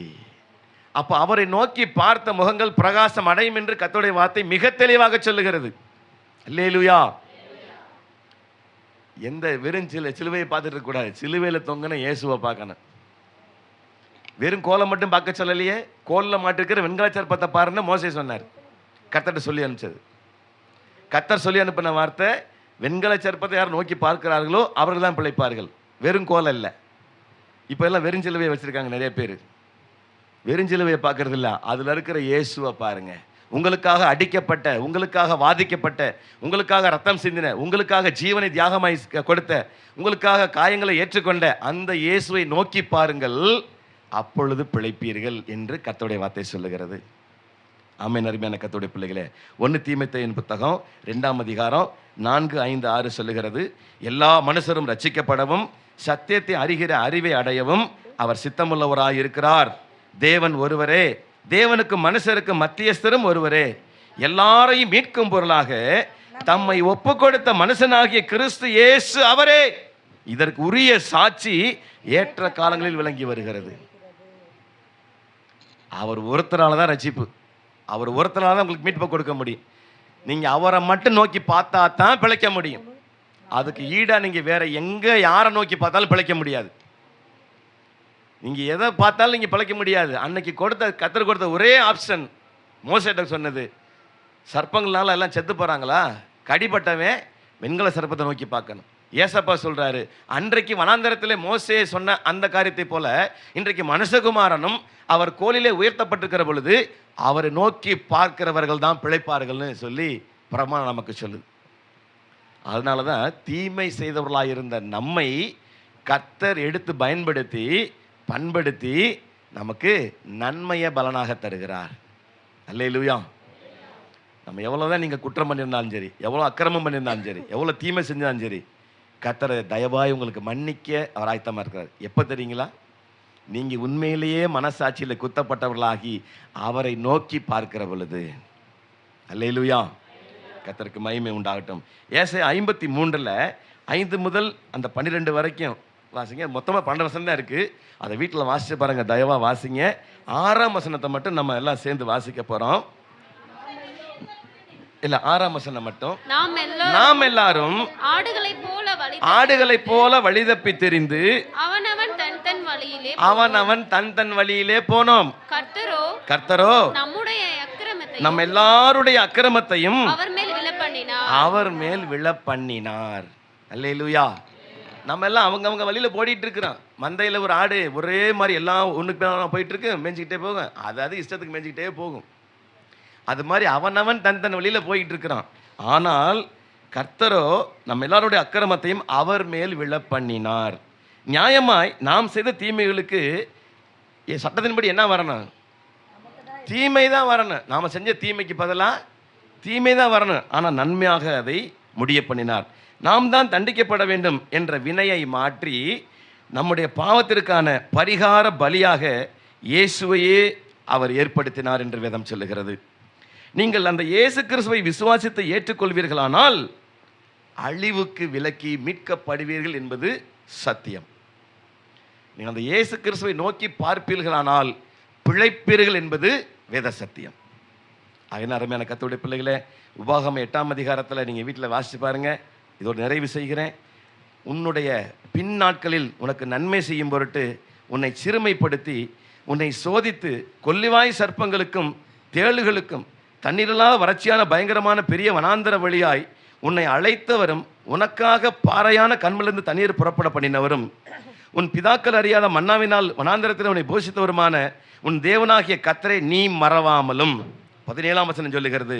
[SPEAKER 1] அப்போ அவரை நோக்கி பார்த்த முகங்கள் பிரகாசம் அடையும் என்று கர்த்தருடைய வார்த்தை மிக தெளிவாக சொல்லுகிறது. அல்லேலூயா. எந்த வெறும் சிலுவையை பார்த்துட்டு இருக்க கூடாது. சிலுவையில் தொங்கின இயேசுவை பார்க்கணும். வெறும் கோலை மட்டும் பார்க்க சொல்லலையே, கோலில் மாட்டிருக்கிற வெண்கல சர்ப்பத்தை பாருன்னு மோசே சொன்னார். கர்த்தர்கிட்ட சொல்லி அனுப்பிச்சது. கர்த்தர் சொல்லி அனுப்பின வார்த்தை, வெண்கல சர்ப்பத்தை யார் நோக்கி பார்க்கிறார்களோ அவர்கள் தான் பிழைப்பார்கள். வெறும் கோலை இல்லை. இப்போ எல்லாம் வெறுஞ்சிலுவையை வச்சிருக்காங்க நிறைய பேர். வெறுஞ்சிலுவையை பார்க்கறது இல்லை, அதில் இருக்கிற இயேசுவை பாருங்க. உங்களுக்காக அடிக்கப்பட்ட, உங்களுக்காக வாதிக்கப்பட்ட, உங்களுக்காக ரத்தம் சிந்தின, உங்களுக்காக ஜீவனை தியாகமாய் கொடுத்த, உங்களுக்காக காயங்களை ஏற்றுக்கொண்ட அந்த இயேசுவை நோக்கி பாருங்கள், அப்பொழுது பிழைப்பீர்கள் என்று கர்த்தருடைய வார்த்தை சொல்லுகிறது. ஆமென். அருமையான கர்த்தருடைய பிள்ளைகளே, 1 தீமோத்தேயுவின் புத்தகம் 2ஆம் அதிகாரம் 4, 5, 6 சொல்லுகிறது, எல்லா மனுஷரும் ரட்சிக்கப்படவும் சத்தியத்தை அறிகிற அறிவை அடையவும் அவர் சித்தமுள்ளவராயிருக்கிறார். தேவன் ஒருவரே, தேவனுக்கு மனுஷருக்கு மத்தியஸ்தரும் ஒருவரே, எல்லாரையும் மீட்கும் பொருளாக தம்மை ஒப்பு கொடுத்த மனுஷனாகிய கிறிஸ்து இயேசு அவரே. இதற்கு உரிய சாட்சி ஏற்ற காலங்களில் விளங்கி வருகிறது. அவர் ஒருத்தரால தான் ரட்சிப்பு, அவர் ஒருத்தரால தான் உங்களுக்கு மீட்பை கொடுக்க முடியும். நீங்க அவரை மட்டும் நோக்கி பார்த்தா தான் பிழைக்க முடியும். அதுக்கு ஈடா நீங்க வேற எங்க யாரை நோக்கி பார்த்தாலும் பிழைக்க முடியாது. நீங்க எதை பார்த்தாலும் நீங்க பிழைக்க முடியாது. அன்னைக்கு கர்த்தர் கொடுத்த ஒரே ஆப்ஷன் மோசேட்ட சொன்னது, சர்ப்பங்களால எல்லாம் செத்து போறாங்களா, கடிப்பட்டவன் வெண்கல சர்ப்பத்தை நோக்கி பார்க்கணும். ஏசப்பா சொல்றாரு, அன்றைக்கு வனாந்தரத்திலே மோசே சொன்ன அந்த காரியத்தை போல இன்றைக்கு மனுஷகுமாரனும் அவர் கோலிலே உயர்த்தப்பட்டிருக்கிற பொழுது அவரை நோக்கி பார்க்கிறவர்கள் தான் பிழைப்பார்கள்னு சொல்லி பிரமாணம் நமக்கு சொல்லுது. அதனால தான் தீமை செய்தவர்களாக இருந்த நம்மை கர்த்தர் எடுத்து பயன்படுத்தி பண்படுத்தி நமக்கு நன்மையை பலனாக தருகிறார். அல்லேலூயா. நம்ம எவ்வளோதான் நீங்கள் குற்றம் பண்ணியிருந்தாலும் சரி, எவ்வளோ அக்கிரமம் பண்ணியிருந்தாலும் சரி, எவ்வளோ தீமை செஞ்சாலும் சரி, கர்த்தரை தயவாய் உங்களுக்கு மன்னிக்க அவர் ஆயத்தமாக இருக்கிறார். எப்போ தெரியுங்களா? நீங்கள் உண்மையிலேயே மனசாட்சியில் குத்தப்பட்டவர்களாகி அவரை நோக்கி பார்க்கிற பொழுது. அல்லேலூயா. கர்த்தருக்கு மகிமை உண்டாகட்டும். ஏசாயா 53 5 முதல் அந்த 12 வரைக்கும் வாசிங்க. மொத்தமாக 12 வசனம் தான் இருக்குது. அதை வீட்டில் வாசிச்சு பாருங்க, தயவாக வாசிங்க. 6ஆம் வசனத்தை மட்டும் நம்ம எல்லாம் சேர்ந்து வாசிக்க போகிறோம். இல்ல 6ஆம் வசனம் மட்டும். நாம் எல்லாரும் ஆடுகளைப் போல வழிதப்பி தெரிந்து அவனவன் தன் வழியிலே போனோம். கர்த்தரோ நம்ம எல்லாருடைய அக்கிரமத்தையும் அவர் மேல் விழ பண்ணினார். அல்லேலூயா. நம்ம எல்லாம் அவங்க வழியில போடிட்டு இருக்கிறோம். மந்தையில் ஒரு ஆடு ஒரே மாதிரி எல்லாம் ஒன்றுக்கு போயிட்டு இருக்கு, மேய்ஞ்சிக்கிட்டே போகும். அதாவது இஷ்டத்துக்கு மேய்ஞ்சிக்கிட்டே போகும். அது மாதிரி அவனவன் தன் வழியில போயிட்டு இருக்கிறான். ஆனால் கர்த்தரோ நம்ம எல்லாருடைய அக்கிரமத்தையும் அவர் மேல் விழ பண்ணினார். நியாயமாய் நாம் செய்த தீமைகளுக்கு சட்டத்தின்படி என்ன வரணும்? தீமை தான் வரணும். நாம் செஞ்ச தீமைக்கு பதிலாக தீமை தான் வரணும். ஆனால் நன்மையாக அதை முடிய பண்ணினார். நாம் தான் தண்டிக்கப்பட வேண்டும் என்ற வினையை மாற்றி நம்முடைய பாவத்திற்கான பரிகார பலியாக இயேசுவையே
[SPEAKER 2] அவர் ஏற்படுத்தினார் என்று வேதம் சொல்லுகிறது. நீங்கள் அந்த இயேசு கிறிஸ்துவை விசுவாசித்து ஏற்றுக்கொள்வீர்களானால் அழிவுக்கு விலக்கி மீட்கப்படுவீர்கள் என்பது சத்தியம். நீங்கள் அந்த இயேசு கிறிஸ்துவை நோக்கி பார்ப்பீர்களானால் பிழைப்பீர்கள் என்பது வேத சத்தியம். அதனால் அருமையான கர்த்தருடைய பிள்ளைகளே, உபாகமம் 8ஆம் அதிகாரத்தில் நீங்கள் வீட்டில் வாசித்து பாருங்கள். இதோடு நிறைவு செய்கிறேன். உன்னுடைய பின் நாட்களில் உனக்கு நன்மை செய்யும் பொருட்டு உன்னை சிறுமைப்படுத்தி உன்னை சோதித்து கொல்லிவாய் சர்ப்பங்களுக்கும் தேளுகளுக்கும் தண்ணீரில்லா வறட்சியான பயங்கரமான பெரிய வனாந்தர வழியாய் உன்னை அழைத்தவரும் உனக்காக பாறையான கண்மிலிருந்து தண்ணீர் புறப்பட பண்ணினவரும் உன் பிதாக்கள் அறியாத மன்னாவினால் வனாந்தரத்தில் உன்னை போஷித்தவருமான உன் தேவனாகிய கர்த்தரை நீ மறவாமலும். 17ஆம் வசனம் சொல்லுகிறது,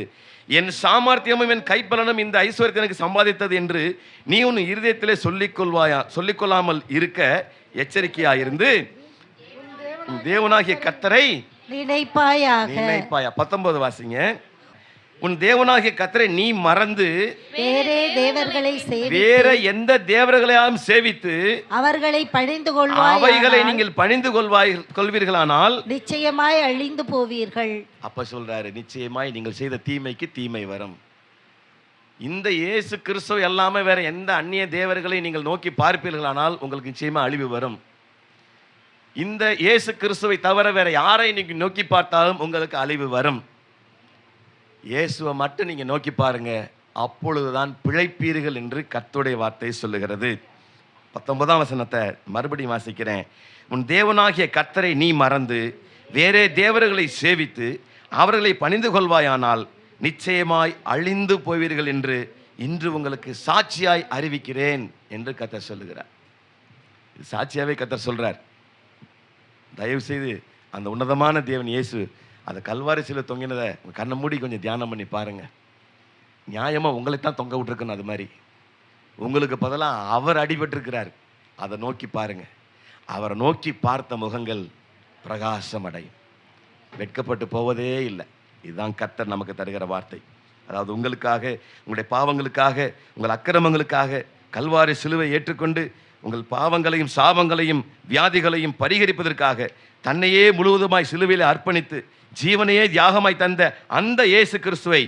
[SPEAKER 2] என் சாமர்த்தியமும் என் கைப்பலனும் இந்த ஐஸ்வர்யத்தை எனக்கு சம்பாதித்தது என்று நீ உன் இருதயத்திலே சொல்லிக்கொள்ளாமல் இருக்க எச்சரிக்கையாயிருந்து உன் தேவனாகிய கர்த்தரை
[SPEAKER 5] நினைப்பாயாக.
[SPEAKER 2] 19 வாசிங்க. உன் தேவனாகிய கர்த்தரை நீ மறந்து
[SPEAKER 5] வேறே தேவர்களை
[SPEAKER 2] வேற எந்த தேவர்களையும் சேவித்து
[SPEAKER 5] அவர்களை பணிந்து கொள்வாய்,
[SPEAKER 2] அவைகளை நீங்கள் பணிந்து கொள்வீர்களானால்
[SPEAKER 5] நிச்சயமாய் அழிந்து போவீர்கள்.
[SPEAKER 2] அப்ப சொல்றாரு, நிச்சயமாய் நீங்கள் செய்த தீமைக்கு தீமை வரும். இந்த இயேசு கிறிஸ்துவ எல்லாமே வேற எந்த அந்நிய தேவர்களை நீங்கள் நோக்கி பார்ப்பீர்களானால் உங்களுக்கு நிச்சயமா அழிவு வரும். இந்த இயேசு கிறிஸ்துவை தவிர வேற யாரை நீங்க நோக்கி பார்த்தாலும் உங்களுக்கு அழிவு வரும். இயேசுவை மட்டும் நீங்க நோக்கி பாருங்க, அப்பொழுதுதான் பிழைப்பீர்கள் என்று கர்த்தருடைய வார்த்தை சொல்லுகிறது. 19ஆம் வசனத்தை மறுபடியும் வாசிக்கிறேன். உன் தேவனாகிய கர்த்தரை நீ மறந்து வேறே தேவர்களை சேவித்து அவர்களை பணிந்து கொள்வாயானால் நிச்சயமாய் அழிந்து போவீர்கள் என்று இன்று உங்களுக்கு சாட்சியாய் அறிவிக்கிறேன் என்று கர்த்தர் சொல்லுகிறார். இது சாட்சியாவே கர்த்தர் சொல்றார். தயவு செய்து அந்த உன்னதமான தேவன் இயேசு அந்த கல்வாரி சிலை தொங்கினதை உங்கள் கண்ணை மூடி கொஞ்சம் தியானம் பண்ணி பாருங்க. நியாயமாக உங்களைத்தான் தொங்க விட்டுருக்கணும். அது மாதிரி உங்களுக்கு பதிலாக அவர் அடிபட்டிருக்கிறார். அதை நோக்கி பாருங்க. அவரை நோக்கி பார்த்த முகங்கள் பிரகாசம் அடையும், வெட்கப்பட்டு போவதே இல்லை. இதுதான் கர்த்தர் நமக்கு தருகிற வார்த்தை. அதாவது உங்களுக்காக, உங்களுடைய பாவங்களுக்காக, உங்கள் அக்கிரமங்களுக்காக கல்வாரி சிலுவை ஏற்றுக்கொண்டு உங்கள் பாவங்களையும் சாபங்களையும் வியாதிகளையும் பரிகரிப்பதற்காக தன்னையே முழுவதுமாய் சிலுவையில் அர்ப்பணித்து ஜீவனையே தியாகமாய் தந்த அந்த இயேசு கிறிஸ்துவை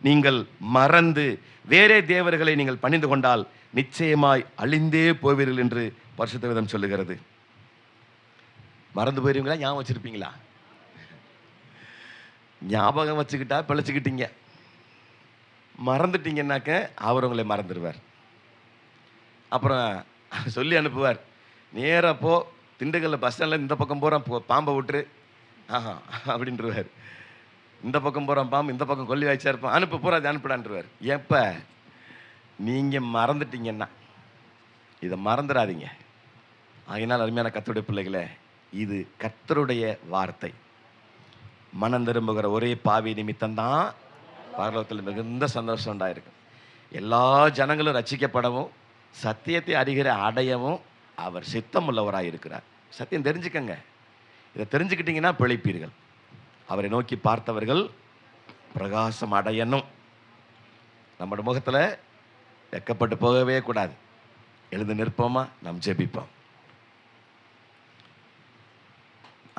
[SPEAKER 2] நீங்கள் மறந்து வேறே தேவர்களை நீங்கள் பணிந்து கொண்டால் நிச்சயமாய் அழிந்தே போவீர்கள் என்று பரிசுத்த வேதம் சொல்லுகிறது. மறந்து போயிருவீங்களா? ஞாபகம் வச்சிருப்பீங்களா? ஞாபகம் வச்சுக்கிட்டா பிழைச்சிக்கிட்டீங்க. மறந்துட்டீங்கன்னாக்க அவர் உங்களை மறந்துடுவார். அப்புறம் சொல்லி அனுப்புவார், நேராக போ, திண்டுக்கல்ல பஸ் ஸ்டாண்டில் இந்த பக்கம் போகிறான், பாம்பை விட்டுரு அப்படின்றவார். இந்த பக்கம் போகிறான் பாம்பு, இந்த பக்கம் கொல்லி வாய்ச்சா இருப்பான், அனுப்பு போகிறாது அனுப்பிடான்ருவார். எப்போ நீங்கள் மறந்துட்டீங்கன்னா இதை மறந்துடாதீங்க. ஆகினால் அருமையான கர்த்தருடைய பிள்ளைகளே, இது கர்த்தருடைய வார்த்தை. மனம் திரும்புகிற ஒரே பாவி நிமித்தம்தான் பரலோகத்தில் மிகுந்த சந்தோஷம் உண்டாயிருக்கு. எல்லா ஜனங்களும் ரட்சிக்கப்படவும் சத்தியத்தை அறிகிற அடையவும் அவர் சித்தம் உள்ளவராக இருக்கிறார். சத்தியம் தெரிஞ்சுக்கங்க. இதை தெரிஞ்சுக்கிட்டீங்கன்னா பிழைப்பீர்கள். அவரை நோக்கி பார்த்தவர்கள் பிரகாசம் அடையணும். நம்முடைய முகத்தில் வெக்கப்பட்டு போகவே கூடாது. எழுந்து நிற்போமா? நாம் ஜெபிப்போம்.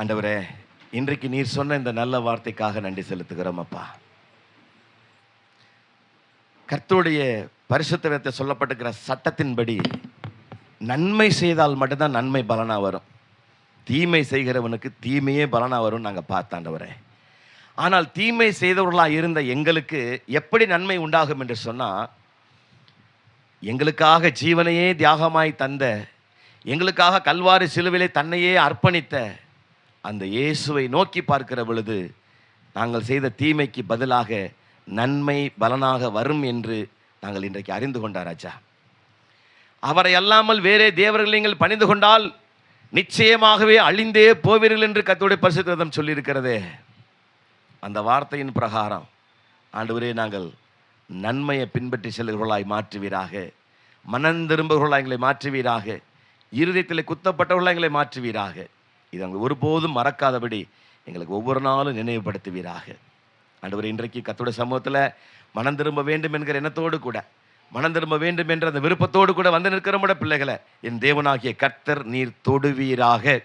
[SPEAKER 2] ஆண்டவரே, இன்றைக்கு நீர் சொன்ன இந்த நல்ல வார்த்தைக்காக நன்றி செலுத்துகிறோம் அப்பா. கர்த்தருடைய பரிசுத்த வேதத்தில் சொல்லப்பட்டிருக்கிற சட்டத்தின்படி நன்மை செய்தால் மட்டும்தான் நன்மை பலனா வரும். தீமை செய்கிறவனுக்கு தீமையே பலனா வரும் நாங்கள் பார்த்தாண்டவரே. ஆனால் தீமை செய்தவர்களாக இருந்த எங்களுக்கு எப்படி நன்மை உண்டாகும் என்று சொன்னால், எங்களுக்காக ஜீவனையே தியாகமாய் தந்த, எங்களுக்காக கல்வாரி சிலுவிலே தன்னையே அர்ப்பணித்த அந்த இயேசுவை நோக்கி பார்க்கிற பொழுது நாங்கள் செய்த தீமைக்கு பதிலாக நன்மை பலனாக வரும் என்று நாங்கள் இன்றைக்கு அறிந்து கொண்டார் ராஜா. அவரை அல்லாமல் வேறே தேவர்களை நீங்கள் பணிந்து கொண்டால் நிச்சயமாகவே அழிந்தே போவீர்கள் என்று கர்த்தருடைய பரிசுத்த வேதம் சொல்லியிருக்கிறதே. அந்த வார்த்தையின் பிரகாரம் ஆண்டவரே, நாங்கள் நன்மையை பின்பற்றி செல்கிறவர்களாய் மாற்றுவீராக. மனம் திரும்புகிறவர்களாய் எங்களை மாற்றுவீராக. இருதயத்தில் குத்தப்பட்டவர்களாய் எங்களை மாற்றுவீராக. இது நாங்கள் ஒருபோதும் மறக்காதபடி எங்களுக்கு ஒவ்வொரு நாளும் நினைவுபடுத்துவீராக. ஆண்டவரே, இன்றைக்கு கர்த்தருடைய சமூகத்தில் மனம் திரும்ப வேண்டும் என்கிற எண்ணத்தோடு கூட, மனம் திரும்ப வேண்டும் என்ற அந்த விருப்பத்தோடு கூட வந்து நிற்கிற பிள்ளைகளை என் தேவனாகிய கர்த்தர் நீர் தொடுவீராக.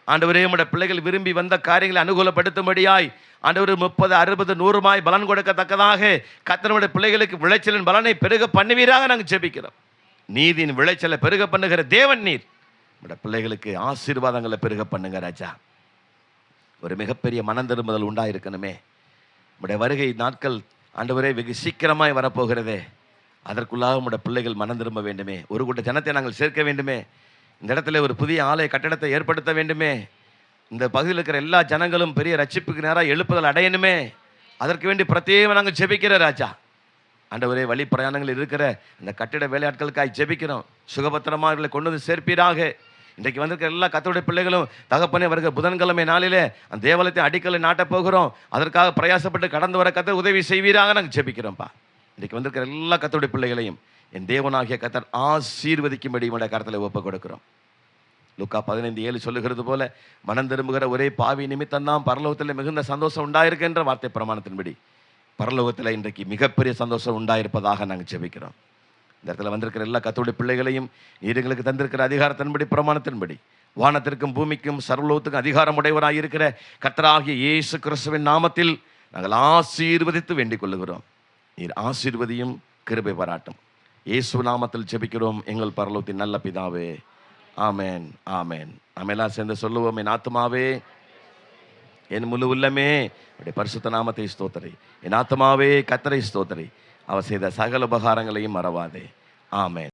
[SPEAKER 2] ஆண்டவரே உம்முடைய பிள்ளைகள் விரும்பி வந்த காரியங்களை அனுகூலப்படுத்தும்படியாய் ஆண்டவர் 30, 60, 100 பலன் கொடுக்கத்தக்கதாக கர்த்தருடைய பிள்ளைகளுக்கு விளைச்சலின் பலனை பெருக பண்ணுவீராக நாங்கள் ஜெபிக்கிறோம். நீதியின் விளைச்சலை பெருக பண்ணுகிற தேவன் நீர். உம்முடைய பிள்ளைகளுக்கு ஆசீர்வாதங்களை பெருக பண்ணுங்க ராஜா. ஒரு மிகப்பெரிய மனம் திரும்புதல் உண்டாயிருக்கணுமே. உம்முடைய வருகை நாட்கள் ஆண்டவரே வெகு சீக்கிரமாய் வரப்போகிறதே. அதற்குள்ளாக உம்முடைய பிள்ளைகள் மனம் திரும்ப வேண்டுமே. ஒரு கூட்ட ஜனத்தை நாங்கள் சேர்க்க வேண்டுமே. இந்த இடத்துல ஒரு புதிய ஆலய கட்டடத்தை ஏற்படுத்த வேண்டுமே. இந்த பகுதியில் இருக்கிற எல்லா ஜனங்களும் பெரிய ரட்சிப்புக்கு நேராக எழுப்புதல் அடையணுமே. அதற்கு வேண்டி பிரத்யேகம் நாங்கள் ஜெபிக்கிற ராஜா. ஆண்டவரே வழி பிரயாணங்கள் இருக்கிற அந்த கட்டிட வேலையாட்களுக்காக ஜெபிக்கிறோம். சுகபத்திரமாக அவர்களை கொண்டு வந்து சேர்ப்பீராக. இன்றைக்கு வந்திருக்கிற எல்லா கர்த்தருடைய பிள்ளைகளும் தகப்பனே வருகிற புதன்கிழமை நாளிலே அந்த தேவாலயத்தை அடிக்கலை நாட்டப் போகிறோம். அதற்காக பிரயாசப்பட்டு கடந்து வர கர்த்தர் உதவி செய்வீராக நாங்கள் ஜெபிக்கிறோம்ப்பா. இன்றைக்கு வந்திருக்கிற எல்லா கர்த்தருடைய பிள்ளைகளையும் என் தேவனாகிய கர்த்தர் ஆசீர்வதிக்கும்படி உடைய கரத்தில் ஒப்புக் கொடுக்கிறோம். லூக்கா 15:7 சொல்லுகிறது போல மனம் திரும்புகிற ஒரே பாவி நிமித்தம் தான் பரலோகத்தில் மிகுந்த சந்தோஷம் உண்டாயிருக்கின்ற வார்த்தை பிரமாணத்தின்படி பரலோகத்தில் இன்றைக்கு மிகப்பெரிய சந்தோஷம் உண்டாயிருப்பதாக நாங்கள் ஜெபிக்கிறோம். இந்த இடத்துல வந்திருக்கிற எல்லா கர்த்தருடைய பிள்ளைகளையும் நீங்களுக்கு தந்திருக்கிற அதிகாரத்தின்படி பிரமாணத்தின்படி வானத்திற்கும் பூமிக்கும் சர்வலோகத்துக்கும் அதிகாரம் உடையவராக இருக்கிற கர்த்தராகிய இயேசு கிறிஸ்துவின் நாமத்தில் நாங்கள் ஆசீர்வதித்து வேண்டிக் கொள்ளுகிறோம். நீர் ஆசீர்வதியும் கிருபை பாராட்டும். இயேசு நாமத்தில் ஜெபிக்கிறோம் எங்கள் பரலோகத்தின் நல்ல பிதாவே. ஆமேன் ஆமேன். நம்ம எல்லாம் சேர்ந்து சொல்லுவோம். என் ஆத்துமாவே என் முழு உள்ளமே அவருடைய பரிசுத்த நாமத்தை ஸ்தோத்திரி. என் ஆத்துமாவே கர்த்தரை ஸ்தோத்திரி. அவர் செய்த சகல உபகாரங்களையும் மறவாதே. ஆமேன்.